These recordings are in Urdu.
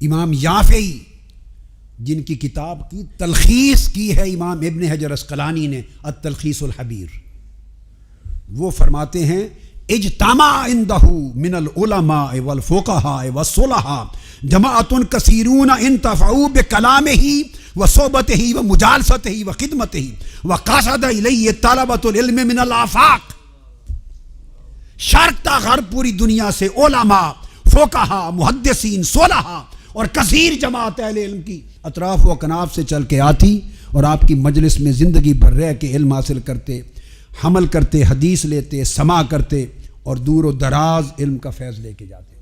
امام یافعی جن کی کتاب کی تلخیص کی ہے امام ابن حجر اسقلانی نے التلخیص الحبیر، وہ فرماتے ہیں اجتمع عنده من العلماء والفقهاء والصلحاء جماعة كثيرون انتفعوا بكلامه وصحبته ومجالسته وخدمته وقصد إليه طلبة العلم من الآفاق۔ شرق تا غرب پوری دنیا سے علماء، فقہا، محدثین، صلحاء اور کثیر جماعت اہل علم کی اطراف و اکناف سے چل کے آتی اور آپ کی مجلس میں زندگی بھر رہ کے علم حاصل کرتے، حمل کرتے، حدیث لیتے، سماع کرتے اور دور و دراز علم کا فیض لے کے جاتے۔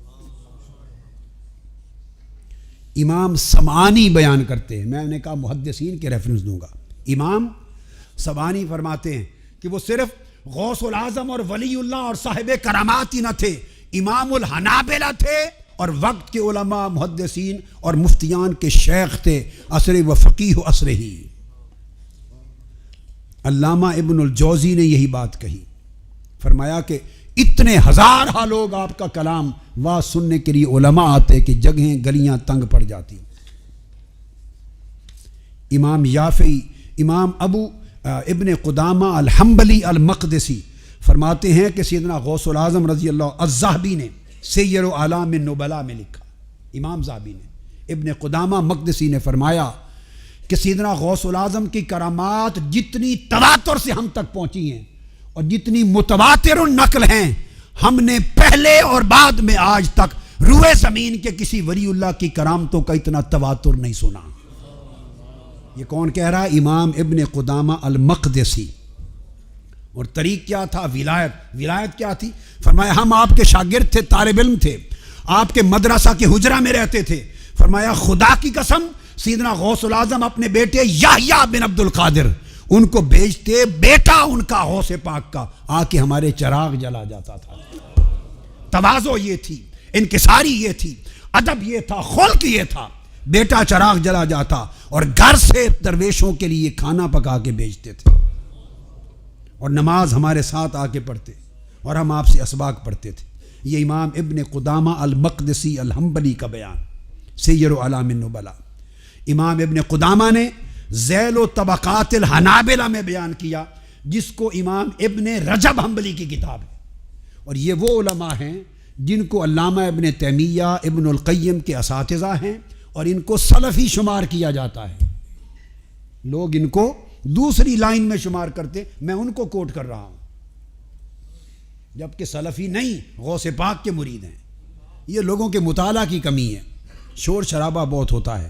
امام سمعانی بیان کرتے ہیں، میں نے کہا محدثین کے ریفرنس دوں گا، امام سمعانی فرماتے ہیں کہ وہ صرف غوث العظم اور ولی اللہ اور صاحب کرامات ہی نہ تھے، امام الحنابلہ تھے اور وقت کے علماء، محدثین اور مفتیان کے شیخ تھے، عصر و فقیہ عصر ہی۔ علامہ ابن الجوزی نے یہی بات کہی، فرمایا کہ اتنے ہزارہ لوگ آپ کا کلام واہ سننے کے لیے علماء آتے کہ جگہیں گلیاں تنگ پڑ جاتی۔ امام یافعی، امام ابو ابن قدامہ الحنبلی المقدسی فرماتے ہیں کہ سیدنا غوث العظم رضی اللہ الذہبی نے سیر و اعلام النبلاء میں لکھا، امام ذہبی نے، ابن قدامہ مقدسی نے فرمایا کہ سیدنا غوث العظم کی کرامات جتنی تواتر سے ہم تک پہنچی ہیں اور جتنی متواتر نقل ہیں، ہم نے پہلے اور بعد میں آج تک روئے زمین کے کسی ولی اللہ کی کرامتوں کا اتنا تواتر نہیں سنا۔ یہ کون کہہ رہا ہے؟ امام ابن قدامہ المقدسی۔ اور طریق کیا تھا؟ ولایت کیا تھی؟ فرمایا ہم آپ کے شاگرد تھے، طالب علم تھے، آپ کے مدرسہ کے حجرہ میں رہتے تھے۔ فرمایا خدا کی قسم سیدنا غوث العظم اپنے بیٹے یحییٰ بن عبد القادر ان کو بھیجتے، بیٹا ان کا غوث پاک کا آ کے ہمارے چراغ جلا جاتا تھا۔ تواضع یہ تھی، انکساری یہ تھی، ادب یہ تھا، خلق یہ تھا۔ بیٹا چراغ جلا جاتا اور گھر سے درویشوں کے لیے کھانا پکا کے بھیجتے تھے اور نماز ہمارے ساتھ آ کے پڑھتے اور ہم آپ سے اسباق پڑھتے تھے۔ یہ امام ابن قدامہ المقدسی الحنبلی کا بیان، سیر و اعلام النبلاء۔ امام ابن قدامہ نے ذیل و طبقات الحنابلہ میں بیان کیا، جس کو امام ابن رجب حنبلی کی کتاب ہے، اور یہ وہ علماء ہیں جن کو علامہ ابن تیمیہ، ابن القیم کے اساتذہ ہیں اور ان کو سلفی شمار کیا جاتا ہے۔ لوگ ان کو دوسری لائن میں شمار کرتے، میں ان کو کوٹ کر رہا ہوں، جبکہ سلفی نہیں، غوث پاک کے مرید ہیں۔ یہ لوگوں کے مطالعہ کی کمی ہے، شور شرابہ بہت ہوتا ہے۔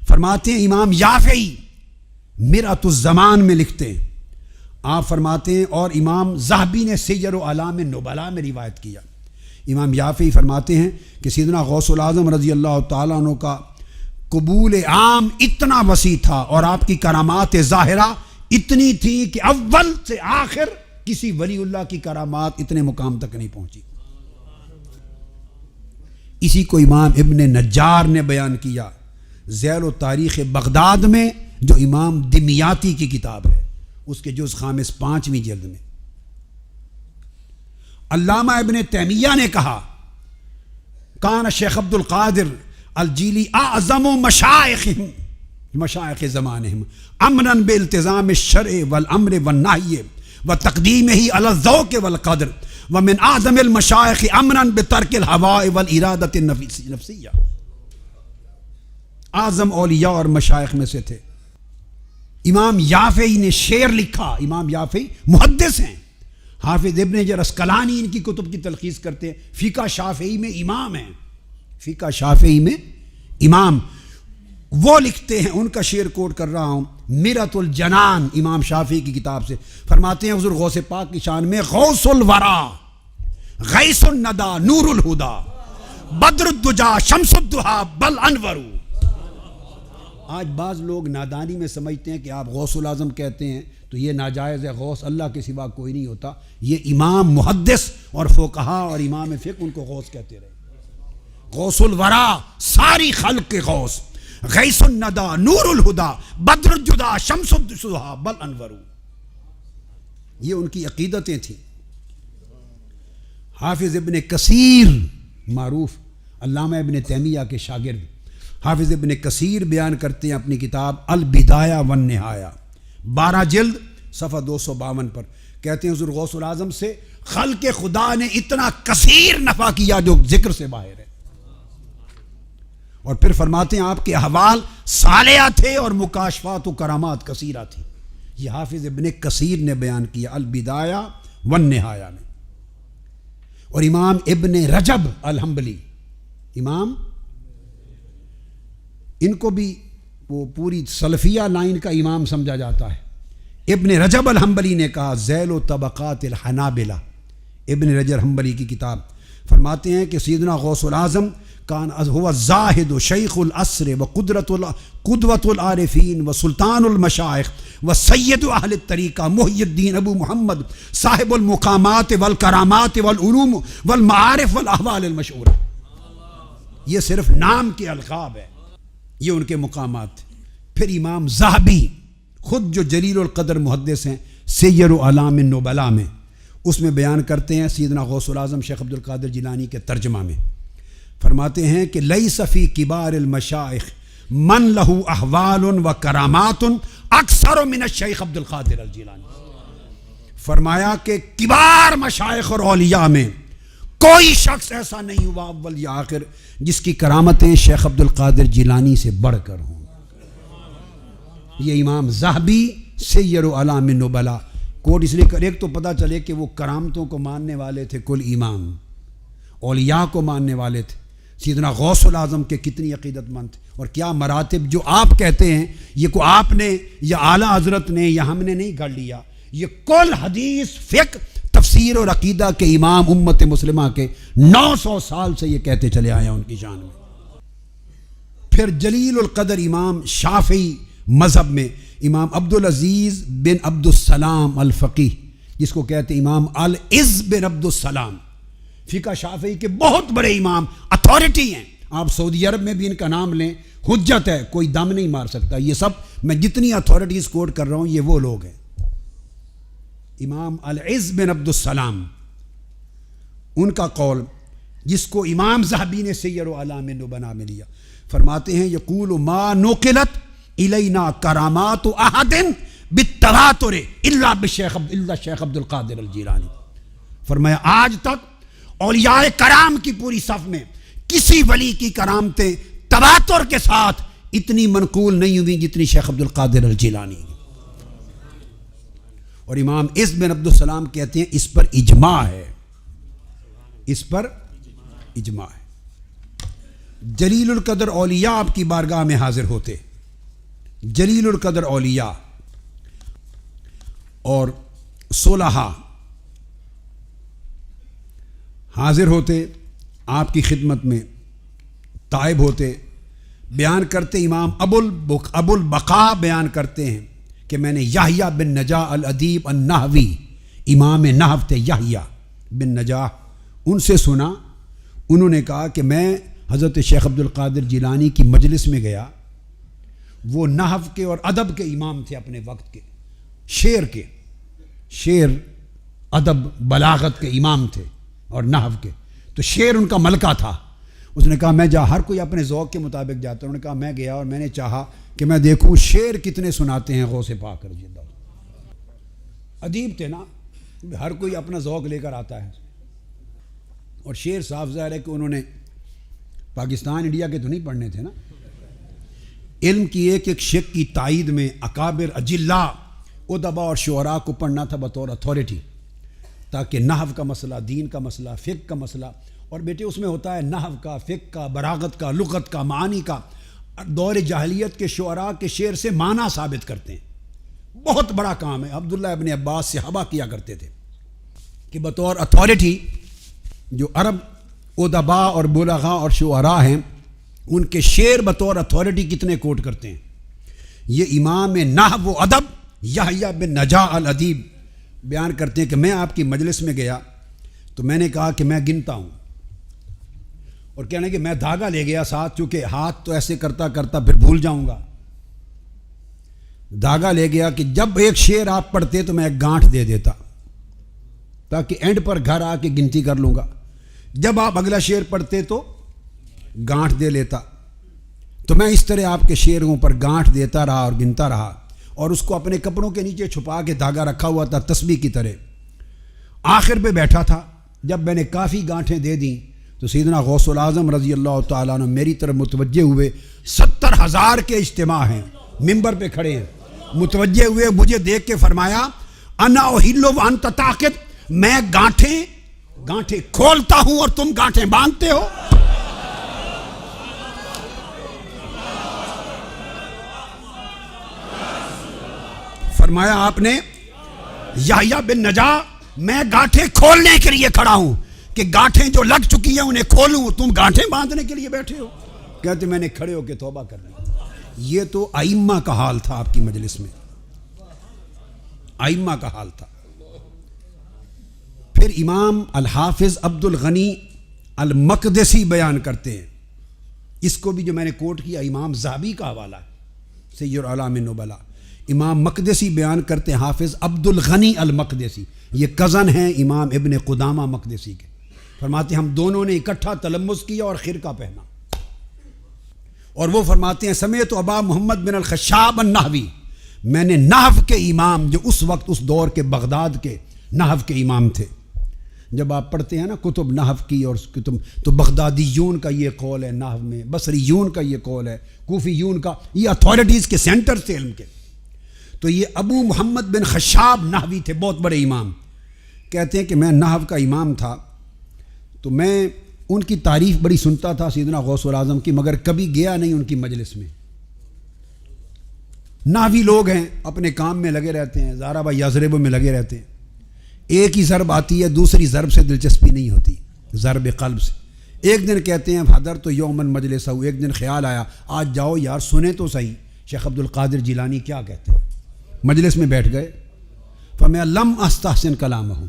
فرماتے ہیں امام یافعی مرأۃ الزمان میں لکھتے ہیں، آپ فرماتے ہیں، اور امام ذہبی نے سیر و اعلام النبلاء میں روایت کیا، امام یافعی فرماتے ہیں کہ سیدنا غوث العظم رضی اللہ تعالیٰ عنہ کا قبول عام اتنا وسیع تھا اور آپ کی کرامات ظاہرہ اتنی تھی کہ اول سے آخر کسی ولی اللہ کی کرامات اتنے مقام تک نہیں پہنچی۔ اسی کو امام ابن نجار نے بیان کیا ذیل و تاریخ بغداد میں، جو امام دمیاطی کی کتاب ہے، اس کے جز خامس 5ویں جلد میں۔ علامہ ابن تیمیہ نے کہا کان شیخ عبد القادر الجیلی اعظم مشائخ زمانہم امرا بالتزام الشرع والامر والنہی وتقدیمہ علی الذوق والقدر ومن اعظم المشائخ امرا بترک الہواء والارادۃ النفسیہ۔ اعظم اولیاء اور مشائخ میں سے تھے۔ امام یافعی نے شعر لکھا، امام یافعی محدث ہیں، حافظ ابن حجر اسقلانی ان کی کتب کی تلخیص کرتے ہیں، فقہ شافعی میں امام ہیں، فقہ شافعی میں امام، وہ لکھتے ہیں، ان کا شعر کوٹ کر رہا ہوں، مرۃ الجنان امام شافعی کی کتاب سے، فرماتے ہیں حضور غوث پاک کی شان میں غوث الورا، غیث الندى، نور الہدى، بدر الدجا، شمس الضحیٰ، بل انور۔ آج بعض لوگ نادانی میں سمجھتے ہیں کہ آپ غوث العظم کہتے ہیں تو یہ ناجائز ہے، غوث اللہ کے سوا کوئی نہیں ہوتا۔ یہ امام محدث اور فقہا اور امام فقہ ان کو غوث کہتے رہے۔ غوث الورا ساری خلق کے غوث، غیث الندى، نور الہدى، بدر الجدا، شمس الضحیٰ، بل انور، یہ ان کی عقیدتیں تھیں۔ حافظ ابن کثیر معروف علامہ ابن تیمیہ کے شاگرد حافظ ابن کثیر بیان کرتے ہیں اپنی کتاب البدایہ والنہایہ 12 جلد صفحہ 252 پر، کہتے ہیں حضور غوث العظم سے خلق خدا نے اتنا کثیر نفع کیا جو ذکر سے باہر ہے، اور پھر فرماتے ہیں آپ کے احوال صالحہ تھے اور مکاشفات و کرامات کثیرہ تھی۔ یہ حافظ ابن کثیر نے بیان کیا البدایہ والنہایہ میں۔ اور امام ابن رجب الحنبلی، امام ان کو بھی وہ پوری سلفیہ لائن کا امام سمجھا جاتا ہے، ابن رجب الحنبلی نے کہا ذیل و طبقات الحنابلہ، ابن رجب حنبلی کی کتاب، فرماتے ہیں کہ سیدنا غوث العظم کان هو الزاہد شیخ العصر و قدوۃ العارفین و سلطان المشائخ و سید اہل الطریقہ محی الدین ابو محمد صاحب المقامات والکرامات والعلوم والمعارف والاحوال المشہورہ۔ یہ صرف نام کے القاب ہے، یہ ان کے مقامات۔ پھر امام ذہبی خود جو جلیل القدر محدث ہیں سیر اعلام النبلاء میں، اس میں بیان کرتے ہیں سیدنا غوث العظم شیخ عبد القادر جیلانی کے ترجمہ میں، فرماتے ہیں کہ لیس فی کبار المشائخ من لہ احوال و کرامات اکثر من الشیخ عبد القادر الجیلانی۔ فرمایا کہ کبار مشائخ اور اولیاء میں کوئی شخص ایسا نہیں ہوا اول یا آخر جس کی کرامتیں شیخ عبد القادر جیلانی سے بڑھ کر ہوں۔ یہ امام ذہبی سیر اعلام النبلاء کوٹ اس لیے کر، ایک تو پتہ چلے کہ وہ کرامتوں کو ماننے والے تھے، کل امام اولیاء کو ماننے والے تھے، سیدنا غوث العظم کے کتنی عقیدت مند تھے، اور کیا مراتب جو آپ کہتے ہیں یہ کو آپ نے یا اعلیٰ حضرت نے یا ہم نے نہیں گھڑ لیا، یہ کل حدیث فقہ تفسیر اور عقیدہ کے امام امت مسلمہ کے 900 سال سے یہ کہتے چلے آئے ہیں ان کی شان میں۔ پھر جلیل القدر امام شافعی مذہب میں امام عبدالعزیز بن عبد السلام الفقیہ، جس کو کہتے ہیں امام العز بن عبد السلام، فقہ شافعی کے بہت بڑے امام، اتھارٹی ہیں۔ آپ سعودی عرب میں بھی ان کا نام لیں، حجت ہے، کوئی دم نہیں مار سکتا۔ یہ سب میں جتنی اتھارٹیز کوٹ کر رہا ہوں یہ وہ لوگ ہیں۔ امام العز بن عبد السلام، ان کا قول جس کو امام ذہبی نے سیر و اعلام النبلاء میں لیا، فرماتے ہیں یقول ما نقلت الینا کرامات احد بالتواتر الا بالشیخ شیخ عبد القادر الجیلانی۔ فرمایا آج تک اولیاء کرام کی پوری صف میں کسی ولی کی کرامتیں تواتر کے ساتھ اتنی منقول نہیں ہوئی جتنی شیخ عبد القادر الجیلانی۔ اور امام عز بن عبد السلام کہتے ہیں اس پر اجماع ہے، اس پر اجماع ہے۔ جلیل القدر اولیاء آپ کی بارگاہ میں حاضر ہوتے، جلیل القدر اولیاء اور صلحاء حاضر ہوتے آپ کی خدمت میں، تائب ہوتے، بیان کرتے امام ابو البقاء بیان کرتے ہیں کہ میں نے یحییٰ بن نجاح الادیب النحوی، امام نحو تھے یحییٰ بن نجاح، ان سے سنا، انہوں نے کہا کہ میں حضرت شیخ عبد القادر جیلانی کی مجلس میں گیا، وہ نحو کے اور ادب کے امام تھے اپنے وقت کے، شعر ادب بلاغت کے امام تھے اور نحو کے، تو شعر ان کا ملکہ تھا۔ اس نے کہا میں ہر کوئی اپنے ذوق کے مطابق جاتا ہوں، انہوں نے کہا میں گیا اور میں نے چاہا کہ میں دیکھوں شعر کتنے سناتے ہیں غوث پاک رضی اللہ عنہ۔ ادیب تھے نا، ہر کوئی اپنا ذوق لے کر آتا ہے، اور شعر صاف ظاہر ہے کہ انہوں نے پاکستان انڈیا کے تو نہیں پڑھنے تھے نا، علم کی ایک ایک شق کی تائید میں اکابر اجلاء ادباء اور شعراء کو پڑھنا تھا بطور اتھارٹی، تاکہ نحو کا مسئلہ، دین کا مسئلہ، فقہ کا مسئلہ، اور بیٹے اس میں ہوتا ہے نحو کا، فقہ کا، بلاغت کا، لغت کا، معانی کا، دور جاہلیت کے شعراء کے شعر سے معنی ثابت کرتے ہیں، بہت بڑا کام ہے۔ عبداللہ ابن عباس صحابہ کیا کرتے تھے کہ بطور اتھارٹی جو عرب ادباء اور بلغاء اور شعراء ہیں ان کے شعر بطور اتھارٹی کتنے کوٹ کرتے ہیں۔ یہ امام نحو و ادب یحییٰ بن نجاح الادیب بیان کرتے ہیں کہ میں آپ کی مجلس میں گیا تو میں نے کہا کہ میں گنتا ہوں، اور کہنے کہ میں دھاگا لے گیا ساتھ، چونکہ ہاتھ تو ایسے کرتا کرتا پھر بھول جاؤں گا، دھاگا لے گیا کہ جب ایک شعر آپ پڑھتے تو میں ایک گانٹھ دے دیتا تاکہ اینڈ پر گھر آ کے گنتی کر لوں گا، جب آپ اگلا شعر پڑھتے تو گانٹھ دے لیتا، تو میں اس طرح آپ کے شیروں پر گانٹھ دیتا رہا اور گنتا رہا، اور اس کو اپنے کپڑوں کے نیچے چھپا کے دھاگا رکھا ہوا تھا تسبیح کی طرح۔ آخر پہ بیٹھا تھا، جب میں نے کافی گانٹھیں دے دیں تو سیدنا غوث العظم رضی اللہ تعالیٰ عنہ میری طرف متوجہ ہوئے۔ 70,000 کے اجتماع ہیں، ممبر پہ کھڑے ہیں، متوجہ ہوئے، مجھے دیکھ کے فرمایا انا احل وانت تاقد، میں گانٹھیں کھولتا ہوں اور تم گانٹھیں باندھتے ہو۔ فرمایا آپ نے یحییٰ بن نجا، میں گانٹھیں کھولنے کے لیے کھڑا ہوں کہ گانٹھیں جو لگ چکی ہیں انہیں کھولوں، تم گانٹھیں باندھنے کے لیے بیٹھے ہو۔ کہتے میں نے کھڑے ہو کے توبہ کر لی۔ یہ تو ائمہ کا حال تھا آپ کی مجلس میں، ائمہ کا حال تھا۔ پھر امام الحافظ عبد الغنی المقدسی بیان کرتے ہیں، اس کو بھی جو میں نے کوٹ کیا امام ذہبی کا حوالہ ہے، سید اعلام النبلاء۔ امام مقدسی بیان کرتے ہیں، حافظ عبد الغنی المقدسی، یہ کزن ہیں امام ابن قدامہ مقدسی کے، فرماتے ہیں ہم دونوں نے اکٹھا تلمس کیا اور خرقہ پہنا، اور وہ فرماتے ہیں سمیت ابا محمد بن الخشاب النحوی، میں نے نحو کے امام جو اس وقت اس دور کے بغداد کے نحو کے امام تھے، جب آپ پڑھتے ہیں نا کتب نحو کی اور کتب، تو بغدادیون کا یہ قول ہے نحو میں، بصریون کا یہ قول ہے، کوفیون کا، یہ اتھارٹیز کے سینٹر تھے علم کے۔ تو یہ ابو محمد بن خشاب نحوی تھے، بہت بڑے امام، کہتے ہیں کہ میں نحو کا امام تھا، تو میں ان کی تعریف بڑی سنتا تھا سیدنا غوث العظم کی، مگر کبھی گیا نہیں ان کی مجلس میں۔ نحوی لوگ ہیں، اپنے کام میں لگے رہتے ہیں، ضرب یضرب میں لگے رہتے ہیں، ایک ہی ضرب آتی ہے، دوسری ضرب سے دلچسپی نہیں ہوتی، ضرب قلب سے۔ ایک دن کہتے ہیں حضر تو یومن مجلس ہو، ایک دن خیال آیا آج جاؤ یار سنیں تو صحیح شیخ عبد القادر جیلانی کیا کہتے ہیں۔ مجلس میں بیٹھ گئے، فَمَا لَمْ أَسْتَحْسِنْ كَلَامَهُ،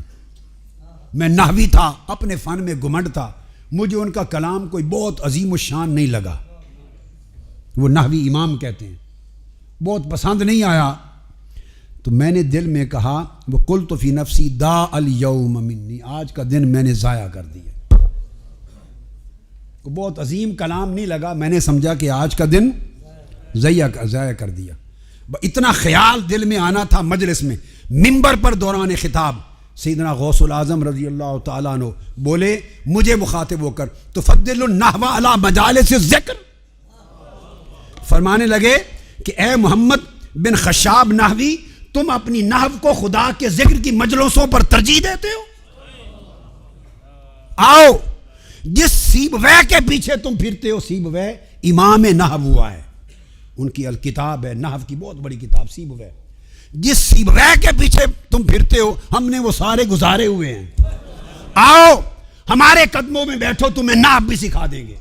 میں نحوی تھا، اپنے فن میں گمنڈ تھا، مجھے ان کا کلام کوئی بہت عظیم الشان نہیں لگا، وہ نحوی امام کہتے ہیں، بہت پسند نہیں آیا، تو میں نے دل میں کہا وَقُلْتُ فِي نَفْسِي دَاءَ الْيَوْمَ مِنِّي، آج کا دن میں نے ضائع کر دیا، بہت عظیم کلام نہیں لگا، میں نے سمجھا کہ آج کا دن ضائع کر دیا۔ اتنا خیال دل میں آنا تھا مجلس میں، منبر پر دوران خطاب سیدنا غوث العظم رضی اللہ تعالیٰ عنہ بولے مجھے مخاطب ہو کر تفضل النحو علی مجالس الذکر، فرمانے لگے کہ اے محمد بن خشاب نحوی، تم اپنی نحو کو خدا کے ذکر کی مجلسوں پر ترجیح دیتے ہو؟ آؤ، جس سیبوے کے پیچھے تم پھرتے ہو، سیبوے امام نحو ہوا ہے، ان کی الکتاب ہے نحو کی بہت بڑی کتاب سیبوے، جس سیبوے کے پیچھے تم پھرتے ہو ہم نے وہ سارے گزارے ہوئے ہیں، آؤ ہمارے قدموں میں بیٹھو، تمہیں نحو بھی سکھا دیں گے۔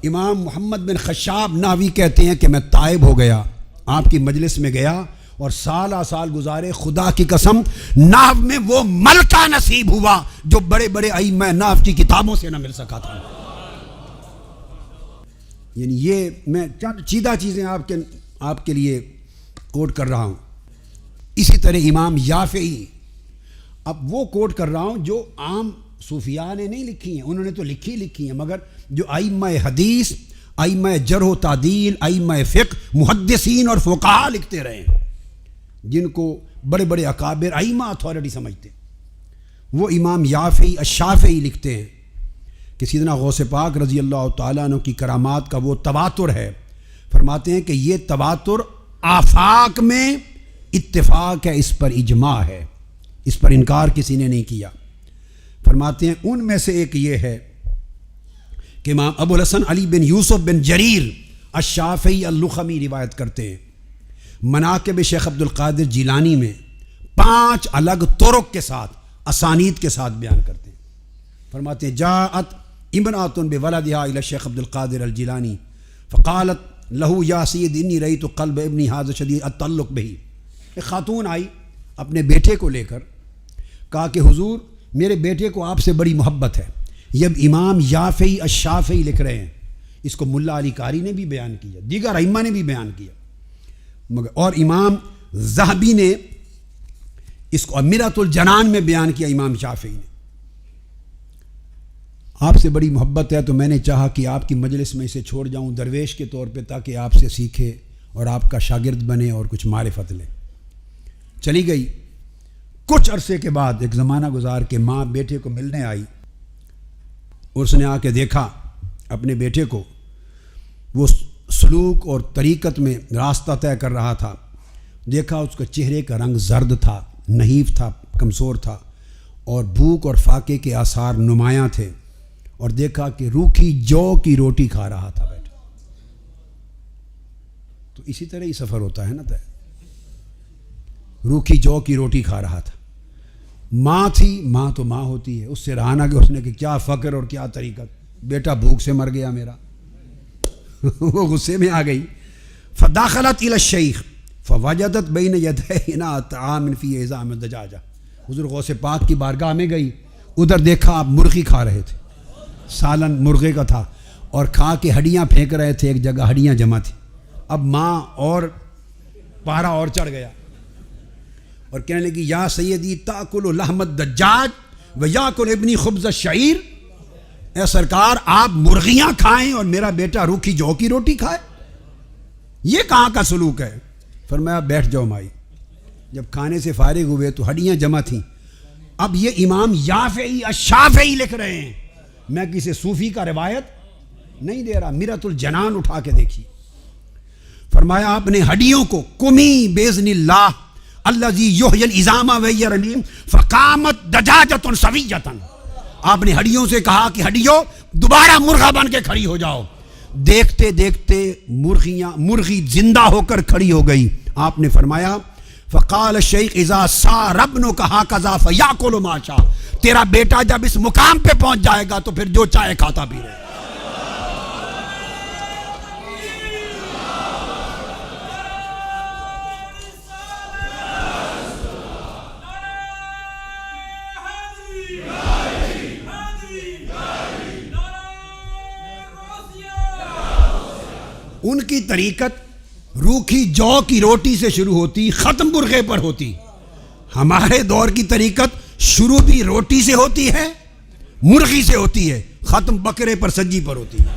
امام محمد بن خشاب نحوی کہتے ہیں کہ میں تائب ہو گیا، آپ کی مجلس میں گیا اور سالہ سال گزارے، خدا کی قسم نحو میں وہ ملکہ نصیب ہوا جو بڑے بڑے ائمہ نحو کی کتابوں سے نہ مل سکا تھا۔ یعنی یہ میں چند چیدہ چیزیں آپ کے لیے کوٹ کر رہا ہوں۔ اسی طرح امام یافعی، اب وہ کوٹ کر رہا ہوں جو عام صوفیاء نے نہیں لکھی ہیں، انہوں نے تو لکھی ہیں، مگر جو ائمہ حدیث، ائمہ جرح و تعدیل، ائمہ فقہ، محدثین اور فقہاء لکھتے رہے ہیں، جن کو بڑے بڑے اکابر ائمہ اتھارٹی سمجھتے ہیں، وہ امام یافعی الشافعی لکھتے ہیں کہ سیدنا غوث پاک رضی اللہ تعالیٰ عنہ کی کرامات کا وہ تواتر ہے، فرماتے ہیں کہ یہ تواتر آفاق میں اتفاق ہے، اس پر اجماع ہے، اس پر انکار کسی نے نہیں کیا۔ فرماتے ہیں ان میں سے ایک یہ ہے کہ امام ابو الحسن علی بن یوسف بن جریر الشافعی اللخمی روایت کرتے ہیں، مناقب شیخ عبد القادر جیلانی میں 5 الگ طرق کے ساتھ اسانید کے ساتھ بیان کرتے ہیں۔ فرماتے ہیں جاءت امرأۃ بولدہا الی شیخ عبد القادر الجیلانی فقالت لہو یا سید انی رأیت قلب ابنی ھذا شدید التعلق بہ، ایک خاتون آئی اپنے بیٹے کو لے کر، کہا کہ حضور میرے بیٹے کو آپ سے بڑی محبت ہے۔ یہ اب امام یافعی الشافعی لکھ رہے ہیں، اس کو ملا علی قاری نے بھی بیان کیا، دیگر ائمہ نے بھی بیان کیا، مگر اور امام ذہبی نے اس کو امرۃ الجنان میں بیان کیا امام شافعی نے۔ آپ سے بڑی محبت ہے تو میں نے چاہا کہ آپ کی مجلس میں اسے چھوڑ جاؤں درویش کے طور پہ، تاکہ آپ سے سیکھے اور آپ کا شاگرد بنے اور کچھ معرفت لے۔ چلی گئی۔ کچھ عرصے کے بعد ایک زمانہ گزار کے ماں بیٹے کو ملنے آئی، اور اس نے آ کے دیکھا اپنے بیٹے کو، وہ سلوک اور طریقت میں راستہ طے کر رہا تھا۔ دیکھا اس کا چہرے کا رنگ زرد تھا، نحیف تھا، کمزور تھا، اور بھوک اور فاقے کے آثار نمایاں تھے، اور دیکھا کہ روکھی جو کی روٹی کھا رہا تھا بیٹا۔ تو اسی طرح ہی سفر ہوتا ہے نا، طے روکھی جو کی روٹی کھا رہا تھا۔ ماں تھی، ماں تو ماں ہوتی ہے، اس سے رہا نہ کہ اس نے کہ کیا فقر اور کیا طریقت، بیٹا بھوک سے مر گیا میرا۔ وہ غصے میں آ گئی۔ فداخلت الی الشیخ فوجدت بین یدیہ اناء طعام فی عظام دجاجہ، حضور غوث پاک کی بارگاہ میں گئی، ادھر دیکھا آپ مرغی کھا رہے تھے، سالن مرغے کا تھا، اور کھا کے ہڈیاں پھینک رہے تھے، ایک جگہ ہڈیاں جمع تھی۔ اب ماں اور پارا اور چڑھ گیا اور کہنے لگی یا سیدی تاکل لحم الدجاج و یاکل ابنی خبز الشعیر، اے سرکار آپ مرغیاں کھائیں اور میرا بیٹا روکھی جو کی روٹی کھائے، یہ کہاں کا سلوک ہے؟ فرمایا بیٹھ جاؤ مائی۔ جب کھانے سے فارغ ہوئے تو ہڈیاں جمع تھیں۔ اب یہ امام یافعی الشافعی لکھ رہے ہیں، میں کسی صوفی کا روایت نہیں دے رہا، میرۃ الجنان اٹھا کے دیکھی۔ فرمایا آپ نے ہڈیوں کو کمی باذن اللہ الذی یحیی العظام وہی رمیم فقامت دجاجۃ سویۃ، آپ نے ہڈیوں سے کہا کہ ہڈیوں دوبارہ مرغا بن کے کھڑی ہو جاؤ۔ دیکھتے دیکھتے مرغی زندہ ہو کر کھڑی ہو گئی۔ آپ نے فرمایا فقال الشیخ اذا سار ابنک ھکذا فیاکل ما شاء، تیرا بیٹا جب اس مقام پہ پہنچ جائے گا تو پھر جو چاہے کھاتا پی رہے۔ ان کی طریقت روکھی جو کی روٹی سے شروع ہوتی، ختم مرغے پر ہوتی۔ ہمارے دور کی طریقت شروع بھی روٹی سے ہوتی ہے، مرغی سے ہوتی ہے، ختم بکرے پر سجی پر ہوتی ہے۔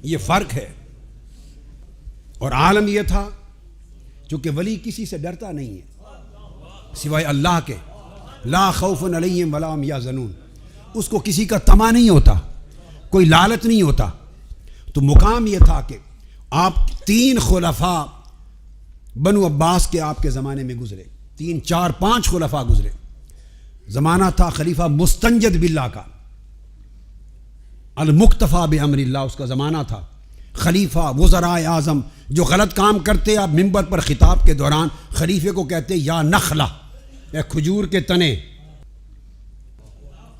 یہ فرق ہے۔ اور عالم یہ تھا، چونکہ ولی کسی سے ڈرتا نہیں ہے سوائے اللہ کے، لا خوف علیہم ولا هم یحزنون، اس کو کسی کا طمع نہیں ہوتا، کوئی لالچ نہیں ہوتا۔ تو مقام یہ تھا کہ آپ 3 خلفاء بنو عباس کے آپ کے زمانے میں گزرے، 3 4 5 خلفاء گزرے۔ زمانہ تھا خلیفہ مستنجد باللہ کا، المقتفى بامر اللہ اس کا زمانہ تھا۔ خلیفہ وزراء اعظم جو غلط کام کرتے، آپ ممبر پر خطاب کے دوران خلیفے کو کہتے یا نخلہ، اے کھجور کے تنے۔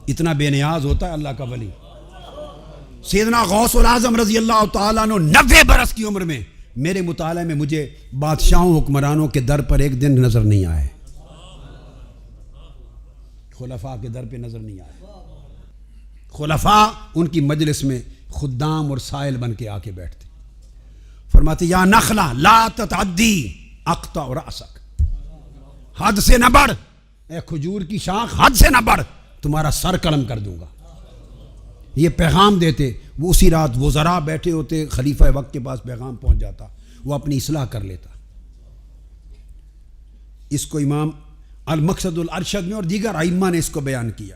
اتنا بے نیاز ہوتا ہے اللہ کا ولی۔ سیدنا غوث العظم رضی اللہ تعالیٰ عنہ 90 برس کی عمر میں، میرے مطالعے میں مجھے بادشاہوں حکمرانوں کے در پر ایک دن نظر نہیں آئے، خلفاء کے در پہ نظر نہیں آئے۔ خلفاء ان کی مجلس میں خدام اور سائل بن کے آ کے بیٹھتے، فرماتے یا نخلہ لا تتعدی اقطع رأسک، حد سے نہ بڑھ، اے کھجور کی شاخ حد سے نہ بڑھ، تمہارا سر قلم کر دوں گا۔ یہ پیغام دیتے، وہ اسی رات وزراء بیٹھے ہوتے، خلیفہ وقت کے پاس پیغام پہنچ جاتا، وہ اپنی اصلاح کر لیتا۔ اس کو امام المقصد الارشد میں اور دیگر ائمہ نے اس کو بیان کیا۔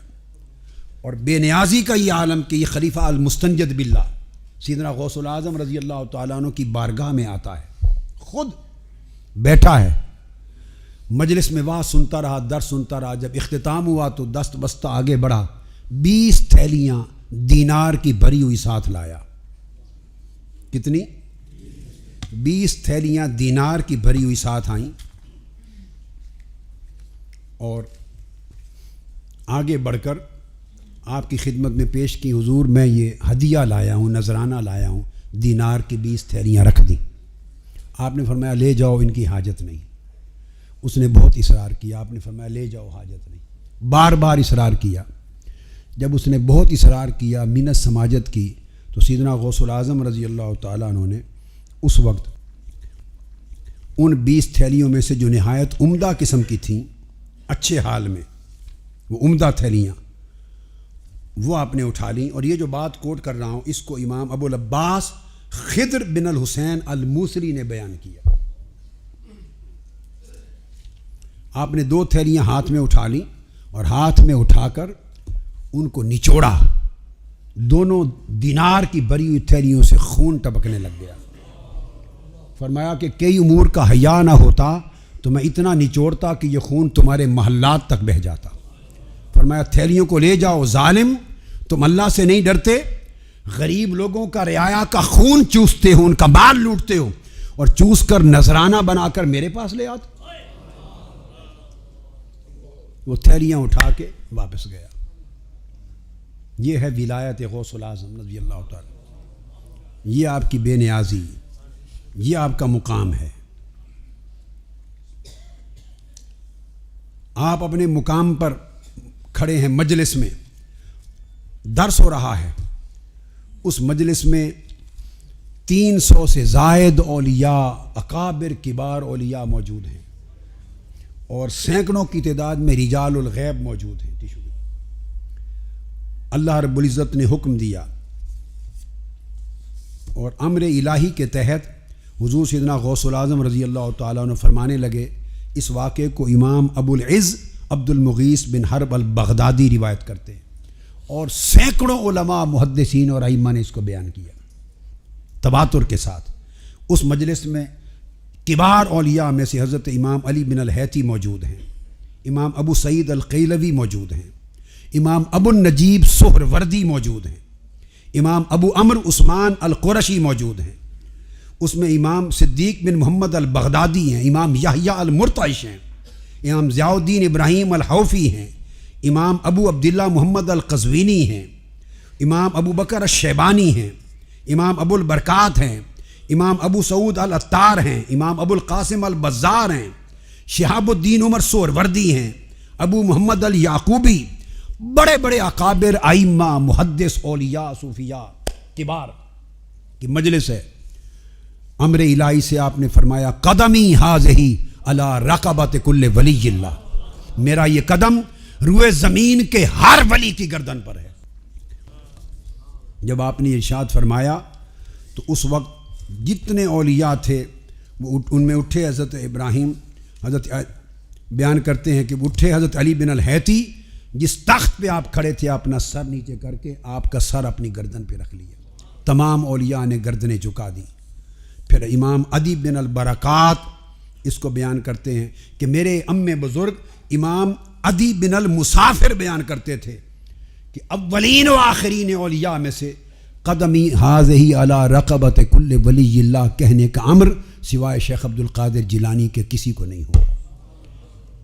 اور بے نیازی کا یہ عالم کہ یہ خلیفہ المستنجد باللہ سیدنا غوث العظم رضی اللہ تعالیٰ عنہ کی بارگاہ میں آتا ہے، خود بیٹھا ہے، مجلس میں واعظ سنتا رہا، درس سنتا رہا۔ جب اختتام ہوا تو دست بستہ آگے بڑھا، 20 تھیلیاں دینار کی بھری ہوئی ساتھ لایا۔ کتنی؟ 20 تھیلیاں دینار کی بھری ہوئی ساتھ آئیں، اور آگے بڑھ کر آپ کی خدمت میں پیش کی، حضور میں یہ ہدیہ لایا ہوں، نذرانہ لایا ہوں، دینار کی 20 تھیلیاں رکھ دیں۔ آپ نے فرمایا لے جاؤ، ان کی حاجت نہیں۔ اس نے بہت اصرار کیا، آپ نے فرمایا لے جاؤ، حاجت نہیں۔ بار بار اصرار کیا۔ جب اس نے بہت اصرار کیا، منت سماجت کی، تو سیدنا غوث العظم رضی اللہ تعالیٰ عنہ نے اس وقت ان 20 تھیلیوں میں سے جو نہایت عمدہ قسم کی تھیں، اچھے حال میں وہ عمدہ تھیلیاں، وہ آپ نے اٹھا لیں، اور یہ جو بات کوٹ کر رہا ہوں اس کو امام ابو العباس خضر بن الحسین الموصلی نے بیان کیا۔ آپ نے 2 تھیلیاں ہاتھ میں اٹھا لیں اور ہاتھ میں اٹھا کر ان کو نچوڑا، دونوں دینار کی بری ہوئی تھیلیوں سے خون ٹپکنے لگ گیا۔ فرمایا کہ کئی امور کا حیا نہ ہوتا تو میں اتنا نچوڑتا کہ یہ خون تمہارے محلات تک بہہ جاتا۔ فرمایا تھیلیوں کو لے جاؤ ظالم، تم اللہ سے نہیں ڈرتے، غریب لوگوں کا رعایا کا خون چوستے ہو، ان کا مال لوٹتے ہو، اور چوس کر نذرانہ بنا کر میرے پاس لے آتے۔ وہ تھیلیاں اٹھا کے واپس گیا۔ یہ ہے ولایت غوث العظم رضی اللہ تعالی، یہ آپ کی بے نیازی، یہ آپ کا مقام ہے۔ آپ اپنے مقام پر کھڑے ہیں، مجلس میں درس ہو رہا ہے، اس مجلس میں 300 سے زائد اولیاء، اکابر کبار اولیاء موجود ہیں، اور سینکڑوں کی تعداد میں رجال الغیب موجود ہیں۔ اللہ رب العزت نے حکم دیا اور امر الہی کے تحت حضور سیدنا غوث العظم رضی اللہ تعالیٰ عنہ فرمانے لگے۔ اس واقعے کو امام ابو العز عبد المغیث بن حرب البغدادی روایت کرتے ہیں، اور سینکڑوں علماء محدثین اور ائمہ نے اس کو بیان کیا تواتر کے ساتھ۔ اس مجلس میں کبار اولیاء میں سے حضرت امام علی بن الہیتی موجود ہیں، امام ابو سعید القیلوی موجود ہیں، امام ابو النجیب سہروردی موجود ہیں، امام ابو عمر عثمان القرشی موجود ہیں، اس میں امام صدیق بن محمد البغدادی ہیں، امام یحییٰ المرتعش ہیں، امام ضیاء الدین ابراہیم الحوفی ہیں، امام ابو عبداللہ محمد القزوینی ہیں، امام ابو بکر الشیبانی ہیں، امام ابو البرکات ہیں، امام ابو سعود العطار ہیں، امام ابو القاسم البزار ہیں، شہاب الدین عمر سہروردی ہیں، ابو محمد الیعقوبی، بڑے بڑے اکابر ائمہ محدث اولیاء صوفیاء کبار کی مجلس ہے۔ امر الہی سے آپ نے فرمایا قدمی ھذہ علی رقبۃ کل ولی اللہ، میرا یہ قدم روئے زمین کے ہر ولی کی گردن پر ہے۔ جب آپ نے ارشاد فرمایا تو اس وقت جتنے اولیاء تھے وہ ان میں اٹھے حضرت ابراہیم، حضرت بیان کرتے ہیں کہ اٹھے حضرت علی بن الہیتی، جس تخت پہ آپ کھڑے تھے اپنا سر نیچے کر کے آپ کا سر اپنی گردن پہ رکھ لیا، تمام اولیاء نے گردنیں جھکا دی۔ پھر امام عدی بن البرکات اس کو بیان کرتے ہیں کہ میرے بزرگ امام عدی بن المسافر بیان کرتے تھے کہ اولین و آخرین اولیاء میں سے قدمی ھذہ علی رقبۃ کل ولی اللہ کہنے کا امر سوائے شیخ عبد القادر جیلانی کے کسی کو نہیں ہوا،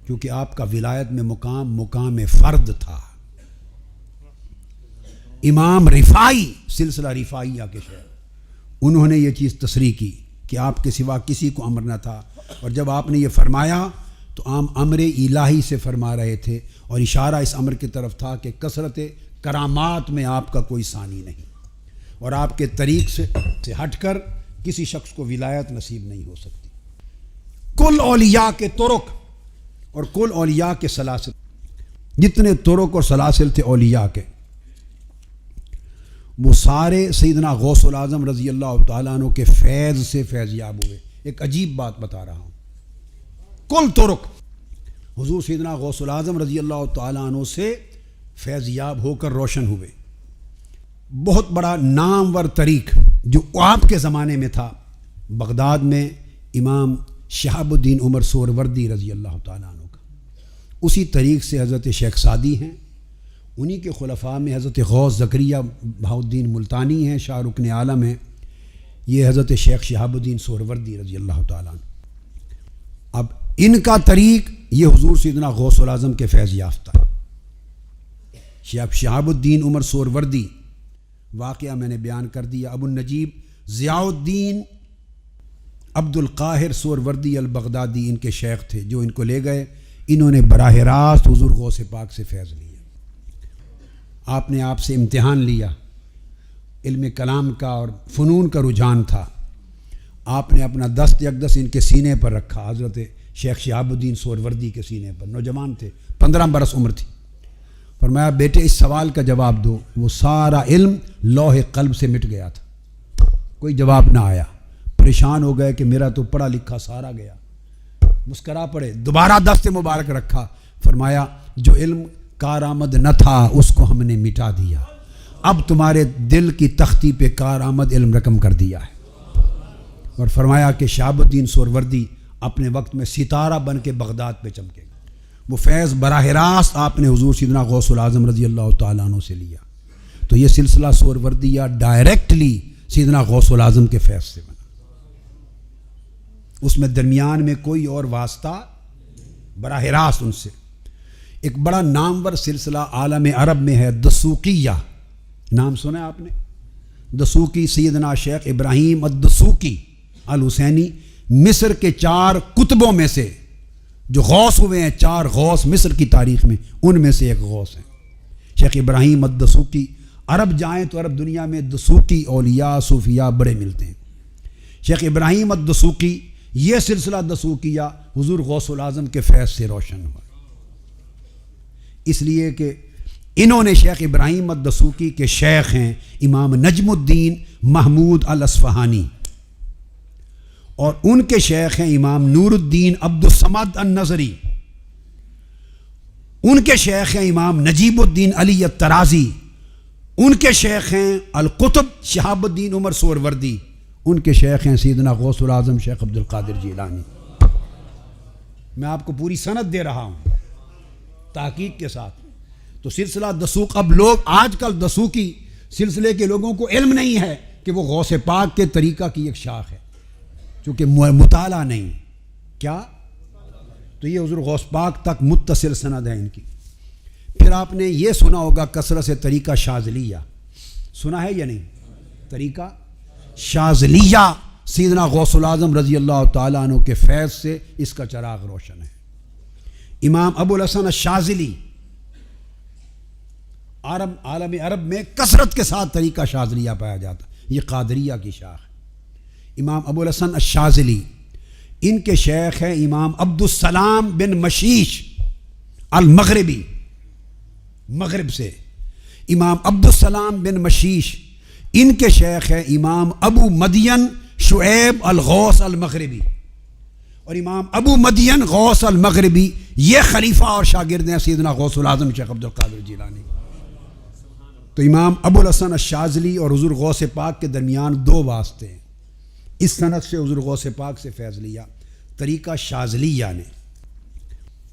کیونکہ آپ کا ولایت میں مقام فرد تھا۔ امام رفاعی سلسلہ رفاعیہ کے شیخ، انہوں نے یہ چیز تصریح کی کہ آپ کے سوا کسی کو امر نہ تھا، اور جب آپ نے یہ فرمایا تو عام امر الہی سے فرما رہے تھے، اور اشارہ اس امر کی طرف تھا کہ کثرت کرامات میں آپ کا کوئی ثانی نہیں، اور آپ کے طریق سے ہٹ کر کسی شخص کو ولایت نصیب نہیں ہو سکتی۔ کل اولیاء کے طرق اور کل اولیاء کے سلاسل، جتنے طرق اور سلاسل تھے اولیاء کے، وہ سارے سیدنا غوث العظم رضی اللہ تعالیٰ عنہ کے فیض سے فیض یاب ہوئے۔ ایک عجیب بات بتا رہا ہوں، کل طرق حضور سیدنا غوث العظم رضی اللہ تعالیٰ عنہ سے فیض یاب ہو کر روشن ہوئے۔ بہت بڑا نامور طریق جو آپ کے زمانے میں تھا، بغداد میں امام شہاب الدین عمر سہروردی رضی اللہ تعالیٰ عنہ کا، اسی طریق سے حضرت شیخ سعدی ہیں، انہی کے خلفاء میں حضرت غوث زکریا بہاؤالدین ملتانی ہیں، شاہ رکن عالم ہیں، یہ حضرت شیخ شہاب الدین سہروردی رضی اللہ تعالیٰ عنہ۔ اب ان کا طریق یہ حضور سیدنا غوث العظم کے فیض یافتہ ہے۔ شہاب الدین عمر سہروردی واقعہ میں نے بیان کر دیا، ابو النجیب ضیاء الدین عبد القاہر سہروردی البغدادی ان کے شیخ تھے جو ان کو لے گئے، انہوں نے براہ راست حضور غوث پاک سے فیض لیا۔ آپ نے آپ سے امتحان لیا، علم کلام کا اور فنون کا رجحان تھا، آپ نے اپنا دست یکدست ان کے سینے پر رکھا، حضرت شیخ شہاب الدین سہروردی کے سینے پر، نوجوان تھے، 15 برس عمر تھی، فرمایا بیٹے اس سوال کا جواب دو. وہ سارا علم لوح قلب سے مٹ گیا تھا, کوئی جواب نہ آیا. پریشان ہو گئے کہ میرا تو پڑھا لکھا سارا گیا. مسکرا پڑے, دوبارہ دست مبارک رکھا. فرمایا جو علم کارآمد نہ تھا اس کو ہم نے مٹا دیا, اب تمہارے دل کی تختی پہ کارآمد علم رقم کر دیا ہے. اور فرمایا کہ شہاب الدین سہروردی اپنے وقت میں ستارہ بن کے بغداد پہ چمکے گا. وہ فیض براہ راست آپ نے حضور سیدنا غوث العظم رضی اللہ تعالیٰ عنہ سے لیا. تو یہ سلسلہ سہروردیہ ڈائریکٹلی سیدنا غوث العظم کے فیض سے بنا, اس میں درمیان میں کوئی اور واسطہ, براہ راست ان سے. ایک بڑا نامور سلسلہ عالم عرب میں ہے دسوقیہ, نام سنا ہے آپ نے؟ دسوقی سیدنا شیخ ابراہیم الدسوقی الحسینی, مصر کے 4 کتبوں میں سے جو غوث ہوئے ہیں, 4 غوث مصر کی تاریخ میں, ان میں سے ایک غوث ہیں شیخ ابراہیم الدسوقی. عرب جائیں تو عرب دنیا میں دسوقی اولیاء صوفیاء بڑے ملتے ہیں. شیخ ابراہیم الدسوقی, یہ سلسلہ دسوقیہ حضور غوث العظم کے فیض سے روشن ہوا, اس لیے کہ انہوں نے شیخ ابراہیم الدسوقی کے شیخ ہیں امام نجم الدین محمود الاصفہانی, اور ان کے شیخ ہیں امام نور الدین عبد الصمد النظری, ان کے شیخ ہیں امام نجیب الدین علی الطرازی, ان کے شیخ ہیں القطب شہاب الدین عمر سہروردی, ان کے شیخ ہیں سیدنا غوث العظم شیخ عبد القادر جیلانی. میں آپ کو پوری سند دے رہا ہوں تحقیق کے ساتھ. تو سلسلہ دسوق, اب لوگ آج کل دسوقی سلسلے کے لوگوں کو علم نہیں ہے کہ وہ غوث پاک کے طریقہ کی ایک شاخ ہے, چونکہ مطالعہ نہیں. کیا؟ تو یہ حضور غوث پاک تک متصل سند ہے ان کی. پھر آپ نے یہ سنا ہوگا کثرت سے طریقہ شاذلیہ, سنا ہے یا نہیں؟ طریقہ شاذلیہ سیدنا غوث العظم رضی اللہ تعالیٰ عنہ کے فیض سے اس کا چراغ روشن ہے. امام ابو الحسن الشاذلی, عالم عرب میں کثرت کے ساتھ طریقہ شاذلیہ پایا جاتا, یہ قادریہ کی شاخ ہے. امام ابو الحسن الشاذلی, ان کے شیخ ہیں امام عبد السلام بن مشیش المغربی, مغرب سے. امام عبد السلام بن مشیش, ان کے شیخ ہیں امام ابو مدین شعیب الغوث المغربی, اور امام ابو مدین غوث المغربی یہ خلیفہ اور شاگرد ہیں سیدنا غوث العظم شیخ عبد القادر جیلانی. تو امام ابو الحسن الشاذلی اور حضور غوث پاک کے درمیان 2 واسطے ہیں. اس سند سے حضور غوث پاک سے فیض لیا طریقہ شاذلیہ نے.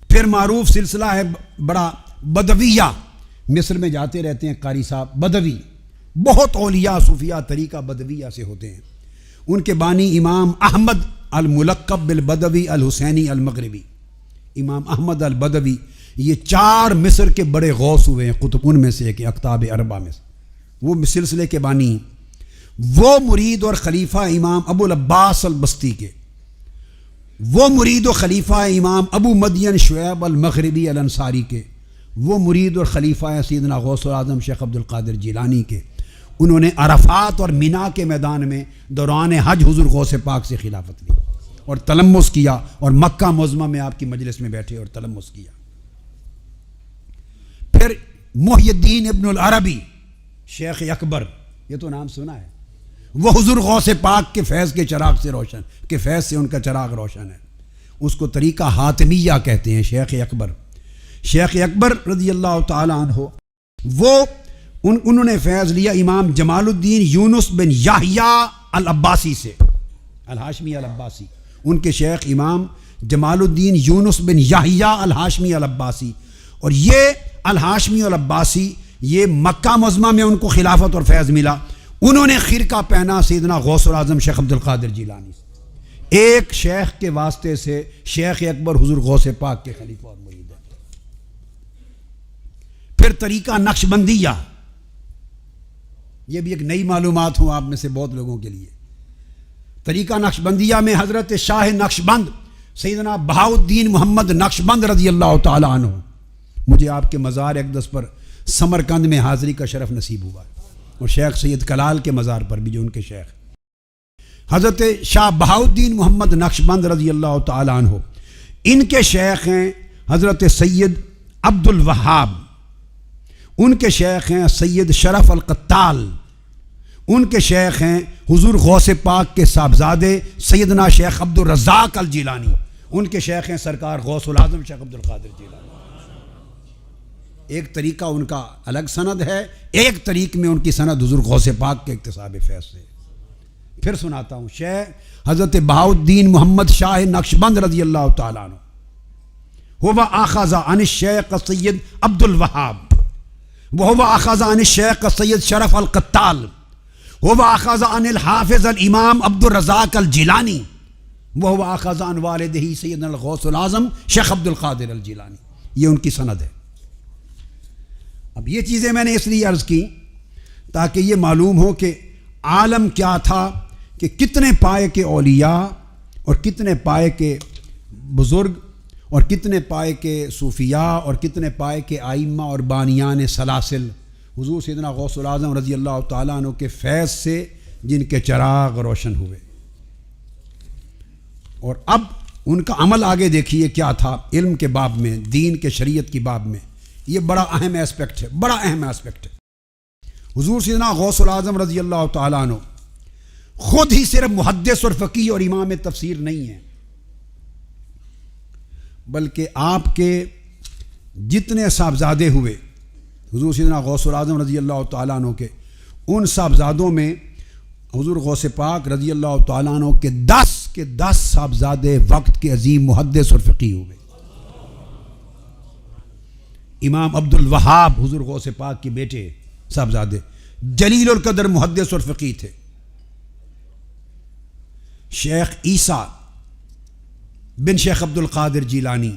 پھر معروف سلسلہ ہے بڑا بدویہ, مصر میں جاتے رہتے ہیں قاری صاحب, بدوی, بہت اولیاء صوفیاء طریقہ بدویہ سے ہوتے ہیں. ان کے بانی امام احمد الملقب بالبدوی الحسینی المغربی, امام احمد البدوی, یہ 4 مصر کے بڑے غوث ہوئے ہیں, قطب ان میں سے ایک اقطاب اربع میں سے, وہ سلسلے کے بانی. وہ مرید اور خلیفہ امام ابو العباس البستی کے, وہ مرید و خلیفہ امام ابو مدین شعیب المغربی الانصاری کے, وہ مرید اور خلیفہ سیدنا غوث العظم شیخ عبد القادر جیلانی کے. انہوں نے عرفات اور مینا کے میدان میں دوران حج حضور غوث پاک سے خلافت لی اور تلمس کیا, اور مکہ معظمہ میں آپ کی مجلس میں بیٹھے اور تلمس کیا. پھر محی الدین ابن العربی شیخ اکبر, یہ تو نام سنا ہے, وہ حضور غوث پاک کے فیض کے چراغ سے روشن, کے فیض سے ان کا چراغ روشن ہے. اس کو طریقہ حاتمیہ کہتے ہیں. شیخ اکبر, شیخ اکبر رضی اللہ تعالیٰ عنہ, وہ انہوں نے فیض لیا امام جمال الدین یونس بن یحییٰ العباسی سے, الہاشمی العباسی. ان کے شیخ امام جمال الدین یونس بن یحییٰ الہاشمی العباسی, اور یہ الہاشمی العباسی یہ مکہ معظمہ میں ان کو خلافت اور فیض ملا. انہوں نے خرقہ پہنا سیدنا غوث العظم شیخ عبد القادر جیلانی سے. ایک شیخ کے واسطے سے شیخ اکبر حضور غوث پاک کے خلیفہ اور مرید ہیں. پھر طریقہ نقشبندیہ, یہ بھی ایک نئی معلومات ہوں آپ میں سے بہت لوگوں کے لیے. طریقہ نقشبندیہ میں حضرت شاہ نقشبند سیدنا بہاؤالدین محمد نقشبند رضی اللہ تعالیٰ عنہ, مجھے آپ کے مزار اقدس پر سمرقند میں حاضری کا شرف نصیب ہوا, اور شیخ سید کلال کے مزار پر بھی جو ان کے شیخ حضرت شاہ بہاؤالدین محمد نقشبند رضی اللہ تعالیٰ عنہ, ان کے شیخ ہیں حضرت سید عبد الوہاب. ان کے شیخ ہیں سید شرف القتال، ان کے شیخ ہیں حضور غوث پاک کے صاحبزادے سیدنا شیخ عبد الرزاق الجیلانی، ان کے شیخ ہیں سرکار غوث العظم شیخ عبد القادر جیلانی۔ ایک طریقہ ان کا الگ سند ہے، ایک طریق میں ان کی سند حضور غوث پاک کے اکتساب فیض سے۔ پھر سناتا ہوں، شیخ حضرت بہاؤالدین محمد شاہ نقشبند رضی اللہ تعالیٰ عنہ هو اخذ عن الشیخ سید عبد الوہاب وهو اخذ عن الشیخ سید شرف القتال وهو اخذ عن الحافظ الامام عبد الرزاق الجیلانی وهو اخذ عن والدہ سیدنا الغوث العظم شیخ عبد القادر الجیلانی۔ یہ ان کی سند ہے۔ اب یہ چیزیں میں نے اس لیے عرض کی تاکہ یہ معلوم ہو کہ عالم کیا تھا، کہ کتنے پائے کے اولیاء اور کتنے پائے کے بزرگ اور کتنے پائے کے صوفیاء اور کتنے پائے کے آئمہ اور بانیان سلاسل حضور سیدنا غوث العظم رضی اللہ تعالیٰ عنہ کے فیض سے جن کے چراغ روشن ہوئے۔ اور اب ان کا عمل آگے دیکھیے کیا تھا علم کے باب میں، دین کے شریعت کی باب میں۔ یہ بڑا اہم اسپیکٹ ہے، بڑا اہم اسپیکٹ ہے۔ حضور سیدنا غوث العظم رضی اللہ تعالیٰ عنہ خود ہی صرف محدث اور فقیہ اور امام تفسیر نہیں ہیں، بلکہ آپ کے جتنے صاحبزادے ہوئے حضور سیدنا غوث العظم رضی اللہ تعالیٰ عنہ کے، ان صاحبزادوں میں حضور غوث پاک رضی اللہ تعالیٰ عنہ کے 10 صاحبزادے وقت کے عظیم محدث اور فقیہ ہوئے۔ امام عبد الوہاب حضور غوث پاک کے بیٹے صاحبزادے جلیل القدر محدث اور فقیہ تھے۔ شیخ عیسیٰ بن شیخ عبد القادر جیلانی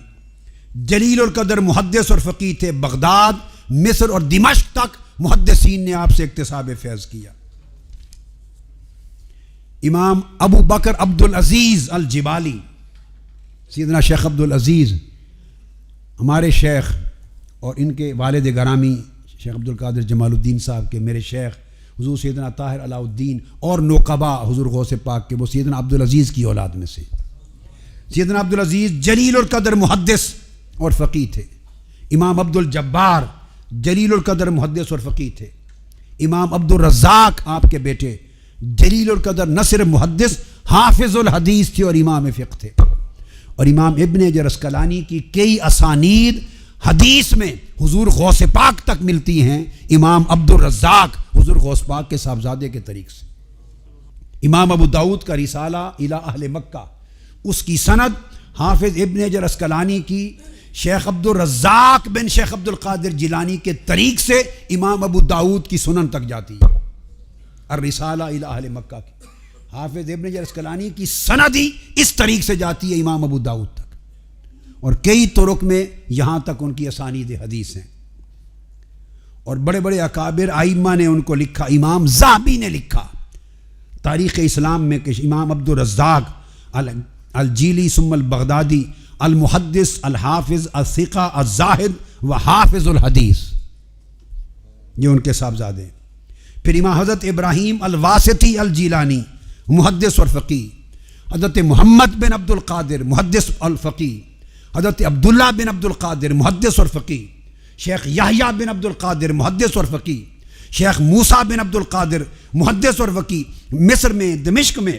جلیل القدر محدث اور فقیہ تھے۔ بغداد، مصر اور دمشق تک محدثین نے آپ سے اکتساب فیض کیا۔ امام ابو بکر عبد العزیز الجبالی، سیدنا شیخ عبد العزیز ہمارے شیخ اور ان کے والد گرامی شیخ عبد القادر جمال الدین صاحب کے میرے شیخ حضور سیدنا طاہر علاء الدین اور نقبا حضور غوث پاک کے وہ سیدنا عبد العزیز کی اولاد میں سے۔ سیدنا عبد العزیز جلیل القدر محدث اور فقیہ تھے۔ امام عبد الجبار جلیل القدر محدث اور فقیہ تھے۔ امام عبد الرزاق آپ کے بیٹے جلیل القدر نہ صرف محدث، حافظ الحدیث تھے اور امام فقہ تھے۔ اور امام ابن حجر عسقلانی کی کئی اسانید حدیث میں حضور غوث پاک تک ملتی ہیں امام عبد الرزاق حضور غوث پاک کے صاحبزادے کے طریق سے۔ امام ابو داؤد کا رسالہ الی اہل مکہ، اس کی سند حافظ ابن حجر عسقلانی کی شیخ عبد الرزاق بن شیخ عبد القادر جیلانی کے طریق سے امام ابو داؤد کی سنن تک جاتی ہے۔ الرسالہ الی اہل مکہ کی حافظ ابن حجر عسقلانی کی سند ہی اس طریق سے جاتی ہے امام ابو داؤد تک، اور کئی طرق میں یہاں تک ان کی اسانید حدیث ہیں۔ اور بڑے بڑے اکابر آئمہ نے ان کو لکھا۔ امام ذہبی نے لکھا تاریخ اسلام میں کہ امام عبد الرزاق الجیلی ثم البغدادی المحدث الحافظ الثقہ الزاہد و حافظ الحدیث، یہ ان کے صاحبزادے ہیں۔ پھر امام حضرت ابراہیم الواسطی الجیلانی محدث اور فقیہ، حضرت محمد بن عبد القادر محدث الفقیہ، حضرت عبداللہ بن عبد القادر محدث اور فقیہ، شیخ یحییٰ بن عبد القادر محدث اور فقیہ، شیخ موسیٰ بن عبد القادر محدث اور فقیہ، مصر میں، دمشق میں،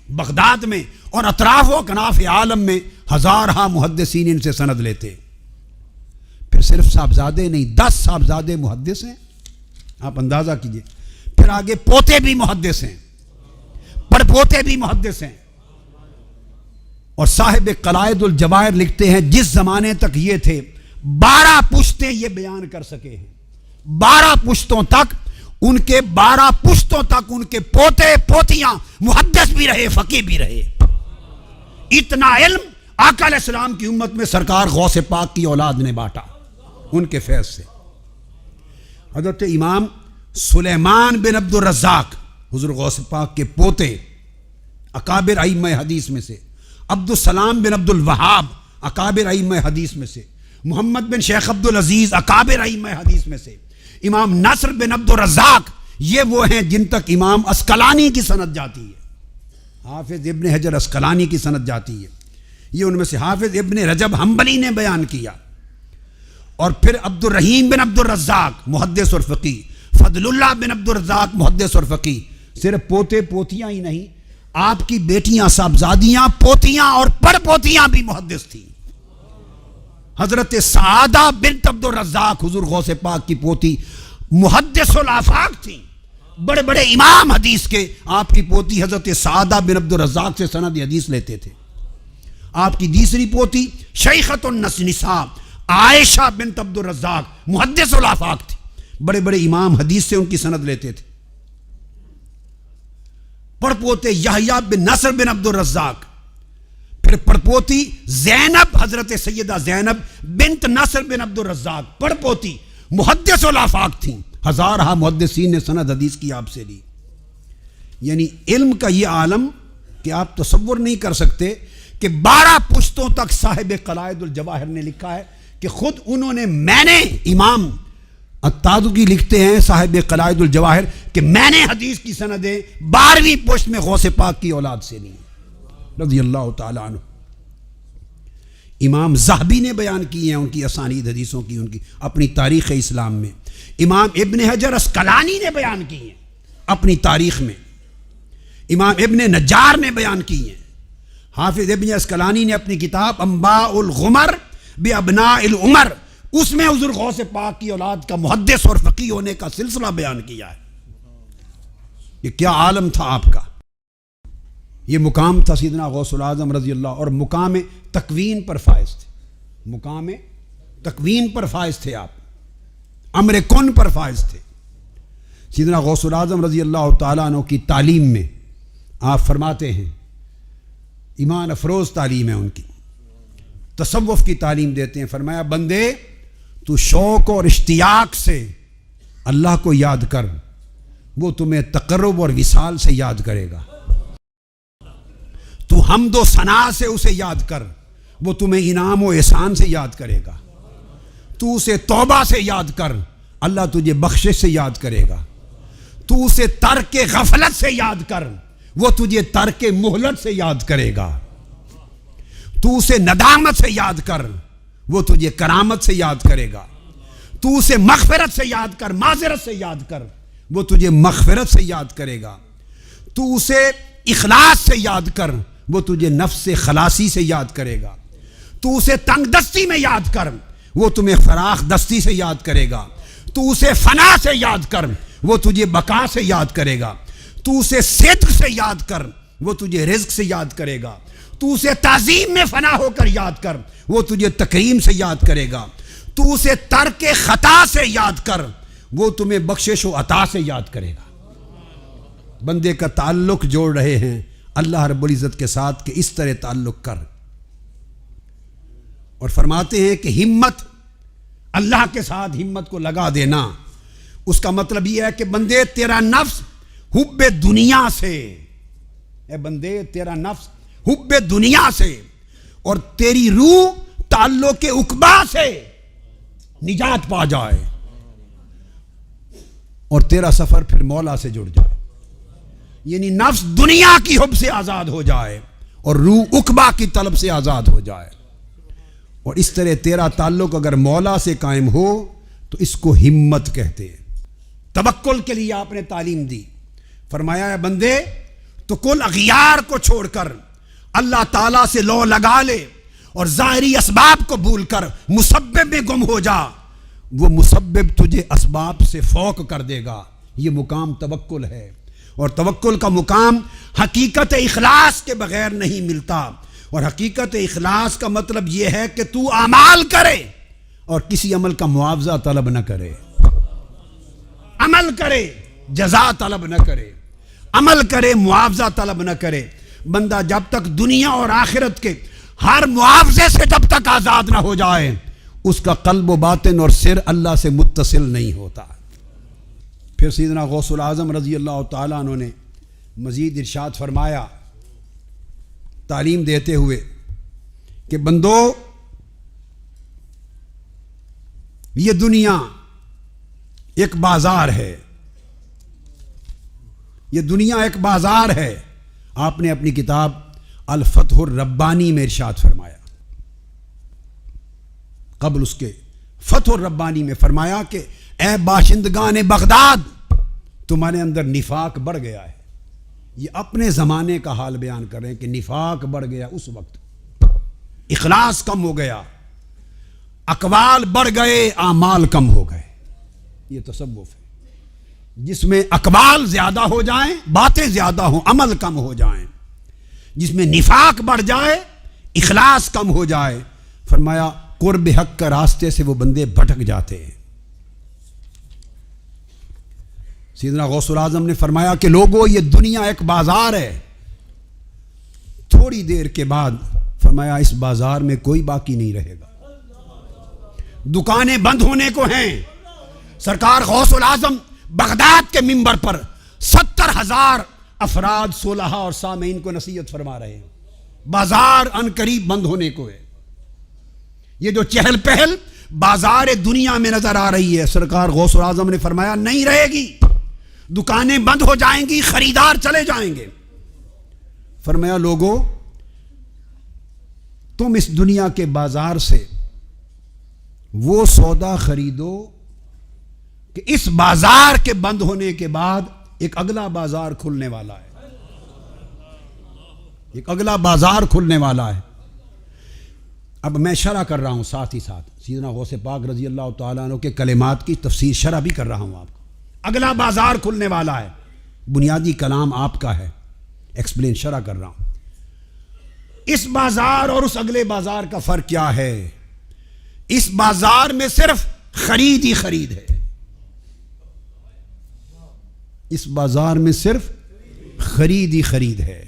بغداد میں اور اطراف و کناف عالم میں ہزارہ محدثین ان سے سند لیتے۔ پھر صرف صاحبزادے نہیں، 10 صاحبزادے محدث ہیں، آپ اندازہ کیجئے۔ پھر آگے پوتے بھی محدث ہیں، پڑ پوتے بھی محدث ہیں۔ اور صاحب قلائد الجواہر لکھتے ہیں جس زمانے تک یہ تھے 12 پشتیں یہ بیان کر سکے ہیں، 12 پشتوں تک، ان کے 12 پشتوں تک ان کے پوتے پوتیاں محدث بھی رہے، فقیہ بھی رہے۔ اتنا علم آقا علیہ السلام کی امت میں سرکار غوث پاک کی اولاد نے بانٹا ان کے فیض سے۔ حضرت امام سلیمان بن عبد الرزاق حضور غوث پاک کے پوتے، اکابر ائمہ حدیث میں سے، عبد السلام بن عبد الوہاب اکابر ائمہ حدیث میں سے، محمد بن شیخ عبد العزیز اکابر ائمہ حدیث میں سے، امام نصر بن عبد الرزاق، یہ وہ ہیں جن تک امام عسقلانی کی سند جاتی ہے، حافظ ابن حجر عسقلانی کی سند جاتی ہے۔ یہ ان میں سے حافظ ابن رجب حنبلی نے بیان کیا۔ اور پھر عبد الرحیم بن عبد الرزاق محدث اور فقی، فضل اللہ بن عبد الرزاق محدث اور فقی. صرف پوتے پوتیاں ہی نہیں، آپ کی بیٹیاں صاحبزادیاں پوتیاں اور پڑ پوتیاں بھی محدث تھیں. حضرت سعادہ بنت عبد الرزاق حضور غوث پاک کی پوتی محدث الآفاق تھیں، بڑے بڑے امام حدیث کے. آپ کی پوتی حضرت سعادہ بن عبد الرزاق سے سند حدیث لیتے تھے. آپ کی تیسری پوتی شیخۃ النساء عائشہ بنت عبد الرزاق محدث الآفاق تھی، بڑے بڑے امام حدیث سے ان کی سند لیتے تھے. پڑپوتے یحییٰ بن نصر بن عبد الرزاق، پھر پڑپوتی زینب حضرت سیدہ زینب بنت نصر بن عبد الرزاق پڑپوتی محدث الآفاق تھیں. ہزارہ محدثین نے سند حدیث کی آپ سے لی. یعنی علم کا یہ عالم کہ آپ تصور نہیں کر سکتے کہ 12 پشتوں تک صاحب قلائد الجواہر نے لکھا ہے کہ خود انہوں نے، میں نے، امام التادکی لکھتے ہیں صاحب قلائد الجواہر کہ میں نے حدیث کی سندیں 12ویں پشت میں غوث پاک کی اولاد سے لی رضی اللہ تعالیٰ عنہ. امام ذہبی نے بیان کی ہیں ان کی اسانید حدیثوں کی، ان کی اپنی تاریخ اسلام میں. امام ابن حجر اسقلانی نے بیان کی ہیں اپنی تاریخ میں. امام ابن نجار نے بیان کی ہیں. حافظ ابن اسقلانی نے اپنی کتاب انباء الغمر بابناء العمر، اس میں حضور غوث پاک کی اولاد کا محدث اور فقیہ ہونے کا سلسلہ بیان کیا ہے. یہ کیا عالم تھا آپ کا، یہ مقام تھا سیدنا غوث العظم رضی اللہ. اور مقام تکوین پر فائز تھے، مقام تکوین پر فائز تھے آپ، امر کن پر فائز تھے. سیدنا غوث العظم رضی اللہ تعالیٰ عنہ کی تعلیم میں آپ فرماتے ہیں، ایمان افروز تعلیم ہے ان کی، تصوف کی تعلیم دیتے ہیں. فرمایا بندے تو شوق اور اشتیاق سے اللہ کو یاد کر، وہ تمہیں تقرب اور وصال سے یاد کرے گا. تو حمد و ثنا سے اسے یاد کر، وہ تمہیں انعام و احسان سے یاد کرے گا. تو اسے توبہ سے یاد کر، اللہ تجھے بخشش سے یاد کرے گا. تو اسے ترک غفلت سے یاد کر، وہ تجھے ترک مہلت سے یاد کرے گا. تو اسے ندامت سے یاد کر، وہ تجھے کرامت سے یاد کرے گا. تو اسے مغفرت سے یاد کر، معذرت سے یاد کر، وہ تجھے مغفرت سے یاد کرے گا. تو اسے اخلاص سے یاد کر، وہ تجھے نفس خلاصی سے یاد کرے گا. تو اسے تنگ دستی میں یاد کر، وہ تمہیں فراخ دستی سے یاد کرے گا. تو اسے فنا سے یاد کر، وہ تجھے بقا سے یاد کرے گا. تو اسے صدق سے یاد کر، وہ تجھے رزق سے یاد کرے گا. تو اسے تعظیم میں فنا ہو کر یاد کر، وہ تجھے تکریم سے یاد کرے گا. تو اسے ترک خطا سے یاد کر، وہ تمہیں بخشش و عطا سے یاد کرے گا. بندے کا تعلق جوڑ رہے ہیں اللہ رب العزت کے ساتھ کہ اس طرح تعلق کر. اور فرماتے ہیں کہ ہمت، اللہ کے ساتھ ہمت کو لگا دینا، اس کا مطلب یہ ہے کہ بندے تیرا نفس حب دنیا سے، اے بندے تیرا نفس حب دنیا سے اور تیری روح تعلق عقبہ سے نجات پا جائے اور تیرا سفر پھر مولا سے جڑ جائے. یعنی نفس دنیا کی حب سے آزاد ہو جائے اور روح عقبہ کی طلب سے آزاد ہو جائے. اور اس طرح تیرا تعلق اگر مولا سے قائم ہو تو اس کو ہمت کہتے ہیں. توکل کے لیے آپ نے تعلیم دی. فرمایا ہے بندے تو کل اغیار کو چھوڑ کر اللہ تعالیٰ سے لو لگا لے اور ظاہری اسباب کو بھول کر مسبب میں گم ہو جا، وہ مسبب تجھے اسباب سے فوق کر دے گا. یہ مقام توکل ہے. اور توکل کا مقام حقیقت اخلاص کے بغیر نہیں ملتا. اور حقیقت اخلاص کا مطلب یہ ہے کہ تو اعمال کرے اور کسی عمل کا معاوضہ طلب نہ کرے. عمل کرے جزا طلب نہ کرے، عمل کرے معاوضہ طلب نہ کرے. بندہ جب تک دنیا اور آخرت کے ہر معاوضے سے جب تک آزاد نہ ہو جائے، اس کا قلب و باطن اور سر اللہ سے متصل نہیں ہوتا. پھر سیدنا غوث العظم رضی اللہ تعالیٰ عنہ نے مزید ارشاد فرمایا تعلیم دیتے ہوئے کہ بندو یہ دنیا ایک بازار ہے، یہ دنیا ایک بازار ہے. آپ نے اپنی کتاب الفتح الربانی میں ارشاد فرمایا. قبل اس کے فتح الربانی میں فرمایا کہ اے باشندگان بغداد، تمہارے اندر نفاق بڑھ گیا ہے۔ یہ اپنے زمانے کا حال بیان کر رہے ہیں کہ نفاق بڑھ گیا اس وقت، اخلاص کم ہو گیا، اقوال بڑھ گئے، اعمال کم ہو گئے۔ یہ تصوف ہے جس میں اقوال زیادہ ہو جائیں، باتیں زیادہ ہوں، عمل کم ہو جائیں، جس میں نفاق بڑھ جائے، اخلاص کم ہو جائے۔ فرمایا قرب حق کا راستے سے وہ بندے بھٹک جاتے ہیں۔ سیدنا غوث الاعظم نے فرمایا کہ لوگوں یہ دنیا ایک بازار ہے۔ تھوڑی دیر کے بعد فرمایا اس بازار میں کوئی باقی نہیں رہے گا، دکانیں بند ہونے کو ہیں۔ سرکار غوث الاعظم بغداد کے منبر پر 70,000 افراد صلحاء اور سامعین کو نصیحت فرما رہے ہیں، بازار ان قریب بند ہونے کو ہے۔ یہ جو چہل پہل بازار دنیا میں نظر آ رہی ہے، سرکار غوث الاعظم نے فرمایا نہیں رہے گی، دکانیں بند ہو جائیں گی، خریدار چلے جائیں گے۔ فرمایا لوگوں تم اس دنیا کے بازار سے وہ سودا خریدو کہ اس بازار کے بند ہونے کے بعد ایک اگلا بازار کھلنے والا ہے، ایک اگلا بازار کھلنے والا ہے۔ اب میں شرح کر رہا ہوں ساتھ ہی ساتھ سیدنا غوث پاک رضی اللہ تعالیٰ عنہ کے کلمات کی تفسیر شرح بھی کر رہا ہوں آپ کو۔ اگلا بازار کھلنے والا ہے، بنیادی کلام آپ کا ہے، ایکسپلین شرح کر رہا ہوں۔ اس بازار اور اس اگلے بازار کا فرق کیا ہے؟ اس بازار میں صرف خرید ہی خرید ہے، اس بازار میں صرف خرید ہی خرید ہے۔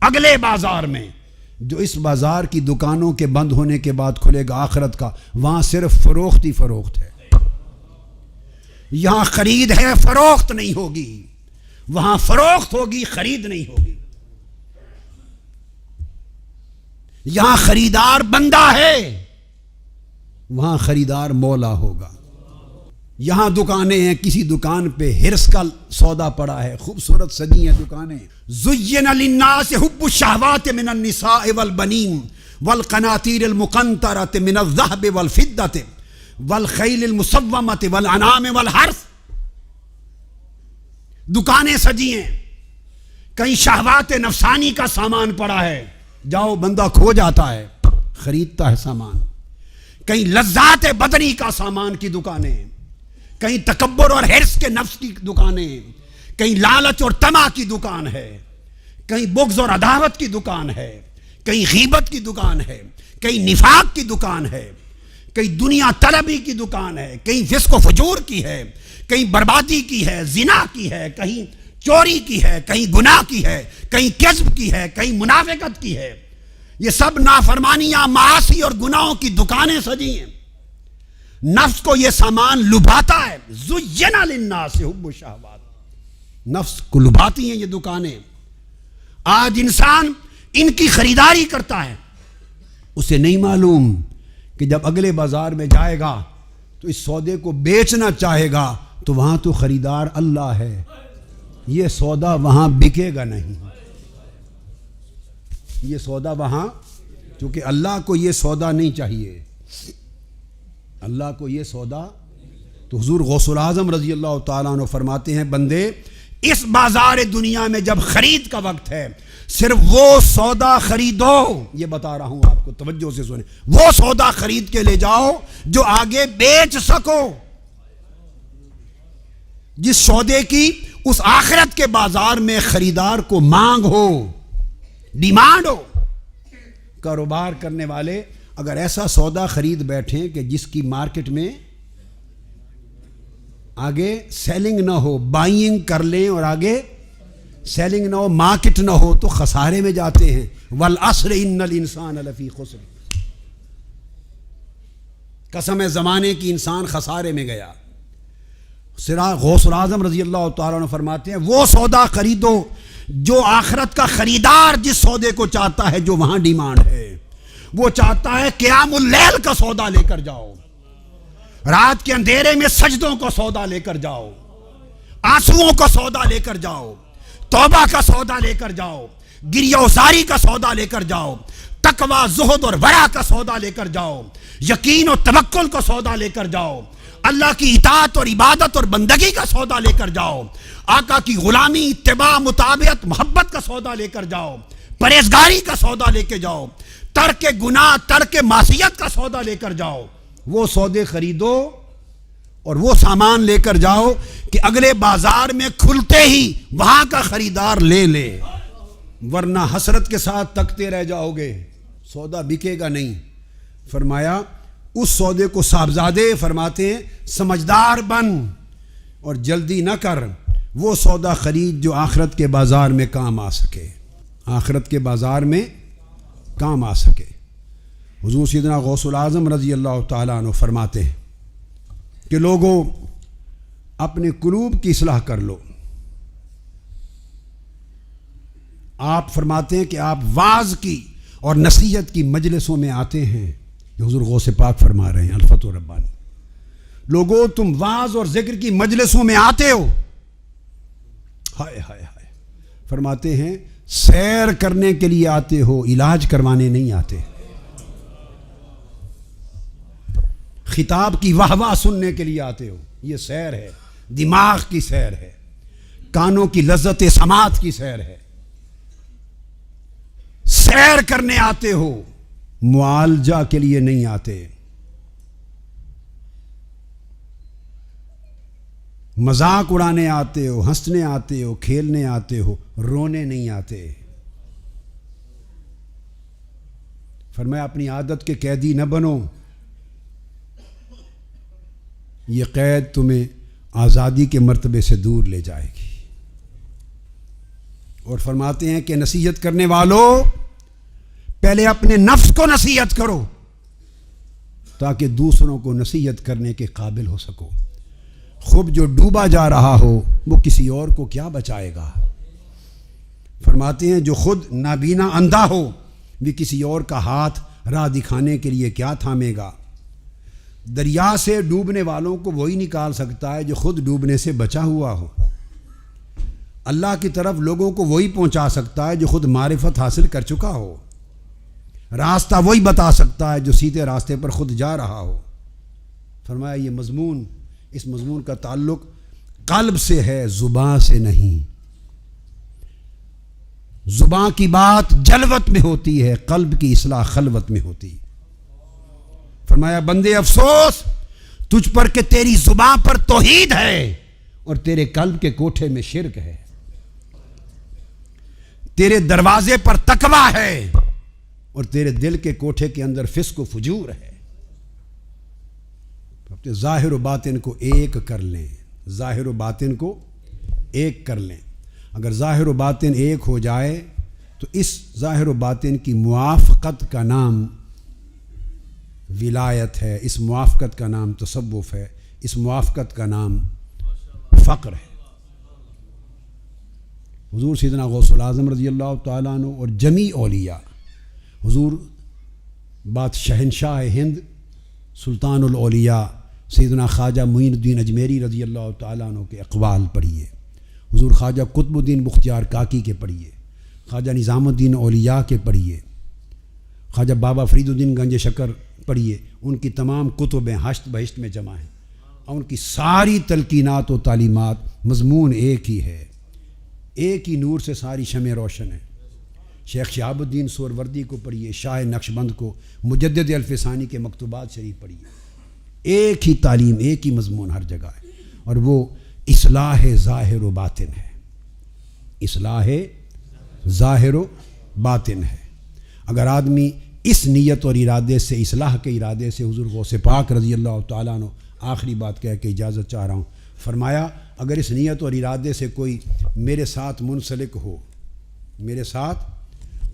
اگلے بازار میں جو اس بازار کی دکانوں کے بند ہونے کے بعد کھلے گا آخرت کا، وہاں صرف فروخت ہی فروخت ہے۔ یہاں خرید ہے، فروخت نہیں ہوگی، وہاں فروخت ہوگی، خرید نہیں ہوگی۔ یہاں خریدار بندہ ہے، وہاں خریدار مولا ہوگا۔ یہاں دکانیں ہیں، کسی دکان پہ ہرس کا سودا پڑا ہے، خوبصورت سجی ہیں دکانیں۔ زین للناس حب الشہوات من النساء والبنین والقناطیر المقنطرۃ من الذہب والفضۃ والخیل المسومۃ والانعام والحرث۔ دکانیں سجی ہیں، کہیں شہوات نفسانی کا سامان پڑا ہے، جاؤ بندہ کھو جاتا ہے، خریدتا ہے سامان۔ کہیں لذات بدنی کا سامان کی دکانیں، کہیں تکبر اور حرص کے نفس کی دکانیں، کہیں لالچ اور طمع کی دکان ہے، کہیں بغض اور عداوت کی دکان ہے، کہیں غیبت کی دکان ہے، کہیں نفاق کی دکان ہے، کہیں دنیا طلبی کی دکان ہے، کہیں فسق و فجور کی ہے، کہیں بربادی کی ہے، زنا کی ہے، کہیں چوری کی ہے، کہیں گناہ کی ہے، کہیں کذب کی ہے، کہیں منافقت کی ہے۔ یہ سب نافرمانیاں، معاصی اور گناہوں کی دکانیں سجی ہیں۔ نفس کو یہ سامان لبھاتا ہے۔ زین للناس حب الشہوات، نفس کو لبھاتی ہیں یہ دکانیں۔ آج انسان ان کی خریداری کرتا ہے، اسے نہیں معلوم کہ جب اگلے بازار میں جائے گا تو اس سودے کو بیچنا چاہے گا تو وہاں تو خریدار اللہ ہے، یہ سودا وہاں بکے گا نہیں، یہ سودا وہاں، کیونکہ اللہ کو یہ سودا نہیں چاہیے، اللہ کو یہ سودا۔ تو حضور غوث الاعظم رضی اللہ تعالیٰ عنہ فرماتے ہیں بندے اس بازار دنیا میں جب خرید کا وقت ہے صرف وہ سودا خریدو، یہ بتا رہا ہوں آپ کو، توجہ سے سنیں، وہ سودا خرید کے لے جاؤ جو آگے بیچ سکو، جس سودے کی اس آخرت کے بازار میں خریدار کو مانگ ہو، ڈیمانڈ ہو۔ کاروبار کرنے والے اگر ایسا سودا خرید بیٹھیں کہ جس کی مارکیٹ میں آگے سیلنگ نہ ہو، بائنگ کر لیں اور آگے سیلنگ نہ ہو، مارکیٹ نہ ہو، تو خسارے میں جاتے ہیں۔ والعصر ان الانسان لفی خسر، قسم زمانے کی انسان خسارے میں گیا۔ غوث الاعظم رضی اللہ تعالیٰ عنہ فرماتے ہیں وہ سودا خریدو جو آخرت کا خریدار جس سودے کو چاہتا ہے، جو وہاں ڈیمانڈ ہے، وہ چاہتا ہے قیام اللیل کا سودا لے کر جاؤ، رات کے اندھیرے میں سجدوں کا سودا لے کر جاؤ، آنسوؤں کا سودا لے کر جاؤ، توبہ کا سودا لے کر جاؤ، گریہ وزاری کا سودا لے کر جاؤ، تقوی، زہد اور ورع کا سودا لے کر جاؤ، یقین و توکل کا سودا لے کر جاؤ، اللہ کی اطاعت اور عبادت اور بندگی کا سودا لے کر جاؤ، آقا کی غلامی، اتباع، مطابعت، محبت کا سودا لے کر جاؤ، پرہیزگاری کا سودا لے کے جاؤ، ترک گناہ، ترک معصیت کا سودا لے کر جاؤ۔ وہ سودے خریدو اور وہ سامان لے کر جاؤ کہ اگلے بازار میں کھلتے ہی وہاں کا خریدار لے لے، ورنہ حسرت کے ساتھ تکتے رہ جاؤ گے، سودا بکے گا نہیں۔ فرمایا اس سودے کو صاحبزادے فرماتے ہیں سمجھدار بن اور جلدی نہ کر، وہ سودا خرید جو آخرت کے بازار میں کام آ سکے، آخرت کے بازار میں کام آ سکے۔ حضور سیدنا غوث العظم رضی اللہ تعالیٰ عنہ فرماتے ہیں کہ لوگوں اپنے قلوب کی اصلاح کر لو۔ آپ فرماتے ہیں کہ آپ واعظ کی اور نصیحت کی مجلسوں میں آتے ہیں، یہ حضور غوث پاک فرما رہے ہیں الفتح ربانی، لوگوں تم واعظ اور ذکر کی مجلسوں میں آتے ہو، ہائے ہائے ہائے، فرماتے ہیں سیر کرنے کے لیے آتے ہو، علاج کروانے نہیں آتے، خطاب کی واہ واہ سننے کے لیے آتے ہو، یہ سیر ہے، دماغ کی سیر ہے، کانوں کی لذت سماعت کی سیر ہے، سیر کرنے آتے ہو، معالجہ کے لیے نہیں آتے، مذاق اڑانے آتے ہو، ہنسنے آتے ہو، کھیلنے آتے ہو، رونے نہیں آتے۔ فرمایا اپنی عادت کے قیدی نہ بنو، یہ قید تمہیں آزادی کے مرتبے سے دور لے جائے گی۔ اور فرماتے ہیں کہ نصیحت کرنے والوں پہلے اپنے نفس کو نصیحت کرو تاکہ دوسروں کو نصیحت کرنے کے قابل ہو سکو۔ خود جو ڈوبا جا رہا ہو وہ کسی اور کو کیا بچائے گا؟ فرماتے ہیں جو خود نابینا اندھا ہو بھی کسی اور کا ہاتھ راہ دکھانے کے لیے کیا تھامے گا؟ دریا سے ڈوبنے والوں کو وہی نکال سکتا ہے جو خود ڈوبنے سے بچا ہوا ہو، اللہ کی طرف لوگوں کو وہی پہنچا سکتا ہے جو خود معرفت حاصل کر چکا ہو، راستہ وہی بتا سکتا ہے جو سیدھے راستے پر خود جا رہا ہو۔ فرمایا یہ مضمون، اس مضمون کا تعلق قلب سے ہے، زبان سے نہیں۔ زبان کی بات جلوت میں ہوتی ہے، قلب کی اصلاح خلوت میں ہوتی۔ فرمایا بندے افسوس تجھ پر کہ تیری زبان پر توحید ہے اور تیرے قلب کے کوٹھے میں شرک ہے، تیرے دروازے پر تقوی ہے اور تیرے دل کے کوٹھے کے اندر فسق و فجور ہے۔ ظاہر و باطن کو ایک کر لیں، ظاہر و باطن کو ایک کر لیں۔ اگر ظاہر و باطن ایک ہو جائے تو اس ظاہر و باطن کی موافقت کا نام ولایت ہے، اس موافقت کا نام تصوف ہے، اس موافقت کا نام فقر ہے۔ حضور سیدنا غوث العظم رضی اللہ تعالیٰ عنہ اور جمیع اولیاء، حضور بات شہنشاہ ہند سلطان الاولیاء سیدنا خواجہ معین الدین اجمیری رضی اللہ تعالیٰ عنہ کے اقوال پڑھیے، حضور خواجہ قطب الدین بختیار کاکی کے پڑھیے، خواجہ نظام الدین اولیاء کے پڑھیے، خواجہ بابا فرید الدین گنج شکر پڑھیے، ان کی تمام کتبیں ہشت بہشت میں جمع ہیں اور ان کی ساری تلقینات و تعلیمات مضمون ایک ہی ہے، ایک ہی نور سے ساری شمع روشن ہیں۔ شیخ شہاب الدین سہروردی کو پڑھیے، شاہ نقشبند کو، مجدد الفسانی کے مکتوبات شریف پڑھیے، ایک ہی تعلیم، ایک ہی مضمون ہر جگہ ہے، اور وہ اصلاح ظاہر و باطن ہے، اصلاح ظاہر و باطن ہے۔ اگر آدمی اس نیت اور ارادے سے، اصلاح کے ارادے سے، حضور غوث پاک رضی اللہ تعالیٰ عنہ آخری بات کہہ کے اجازت چاہ رہا ہوں، فرمایا اگر اس نیت اور ارادے سے کوئی میرے ساتھ منسلک ہو، میرے ساتھ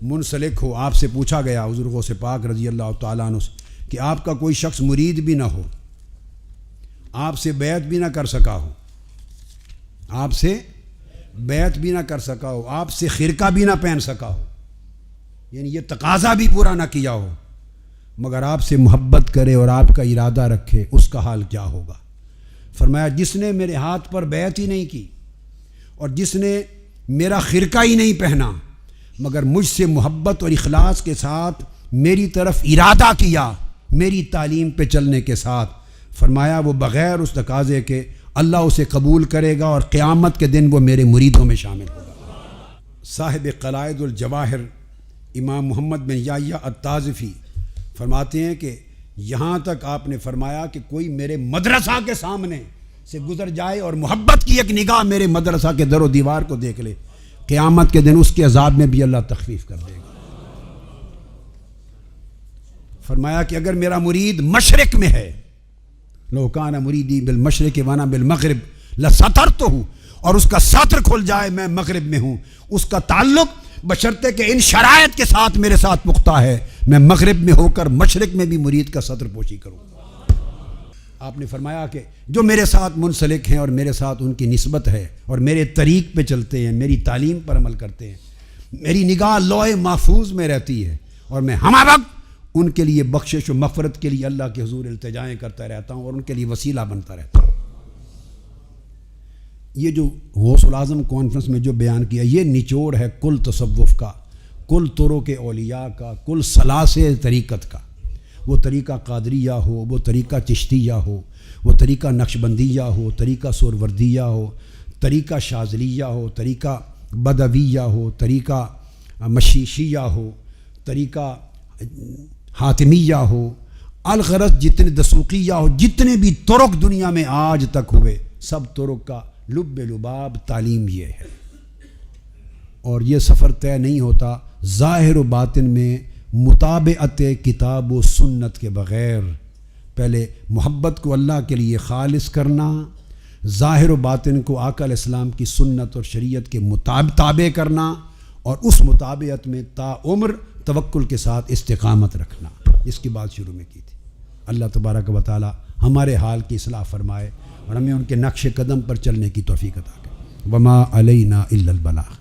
منسلک ہو، آپ سے پوچھا گیا حضور غوث پاک رضی اللہ تعالیٰ عنہ سے کہ آپ کا کوئی شخص مرید بھی نہ ہو، آپ سے بیعت بھی نہ کر سکا ہو، آپ سے بیعت بھی نہ کر سکا ہو، آپ سے خرقہ بھی نہ پہن سکا ہو، یعنی یہ تقاضا بھی پورا نہ کیا ہو، مگر آپ سے محبت کرے اور آپ کا ارادہ رکھے، اس کا حال کیا ہوگا؟ فرمایا جس نے میرے ہاتھ پر بیعت ہی نہیں کی اور جس نے میرا خرقہ ہی نہیں پہنا مگر مجھ سے محبت اور اخلاص کے ساتھ میری طرف ارادہ کیا میری تعلیم پہ چلنے کے ساتھ، فرمایا وہ بغیر اس تقاضے کے اللہ اسے قبول کرے گا اور قیامت کے دن وہ میرے مریدوں میں شامل ہوگا۔ صاحب قلائد الجواہر امام محمد بن یحییٰ الطازفی فرماتے ہیں کہ یہاں تک آپ نے فرمایا کہ کوئی میرے مدرسہ کے سامنے سے گزر جائے اور محبت کی ایک نگاہ میرے مدرسہ کے در و دیوار کو دیکھ لے، قیامت کے دن اس کے عذاب میں بھی اللہ تخفیف کر دے گا۔ فرمایا کہ اگر میرا مرید مشرق میں ہے، لو کان مریدی بالمشرق وانا بالمغرب لسترتہ، اور اس کا سطر کھل جائے میں مغرب میں ہوں، اس کا تعلق بشرطے کہ ان شرائط کے ساتھ میرے ساتھ پختہ ہے، میں مغرب میں ہو کر مشرق میں بھی مرید کا سطر پوشی کروں۔ آپ نے فرمایا کہ جو میرے ساتھ منسلک ہیں اور میرے ساتھ ان کی نسبت ہے اور میرے طریق پہ چلتے ہیں، میری تعلیم پر عمل کرتے ہیں، میری نگاہ لوح محفوظ میں رہتی ہے، اور میں ہمہ وقت ان کے لیے بخشش و مغفرت کے لیے اللہ کے حضور التجائیں کرتا رہتا ہوں اور ان کے لیے وسیلہ بنتا رہتا ہوں۔ یہ جو غوث الاعظم کانفرنس میں جو بیان کیا، یہ نچوڑ ہے کل تصوف کا، کل طرق اولیاء کا، کل سلاسل طریقت کا۔ وہ طریقہ قادریہ ہو، وہ طریقہ چشتیہ ہو، وہ طریقہ نقشبندیہ ہو، طریقہ سہروردیہ ہو، طریقہ شاذلیہ ہو، طریقہ بدویہ ہو، طریقہ مشیشیہ ہو، طریقہ حاتمیہ ہو، الغرض جتنے دسوقیہ ہو، جتنے بھی طرق دنیا میں آج تک ہوئے، سب طرق کا لب لباب تعلیم یہ ہے۔ اور یہ سفر طے نہیں ہوتا ظاہر و باطن میں مطابعت کتاب و سنت کے بغیر۔ پہلے محبت کو اللہ کے لیے خالص کرنا، ظاہر و باطن کو آقا علیہ السلام کی سنت اور شریعت کے تابع کرنا، اور اس مطابعت میں تا عمر توکل کے ساتھ استقامت رکھنا۔ اس کی بات شروع میں کی تھی۔ اللہ تبارک و تعالی ہمارے حال کی اصلاح فرمائے اور ہمیں ان کے نقش قدم پر چلنے کی توفیق عطا کرے۔ وما علینا الا البلاغ۔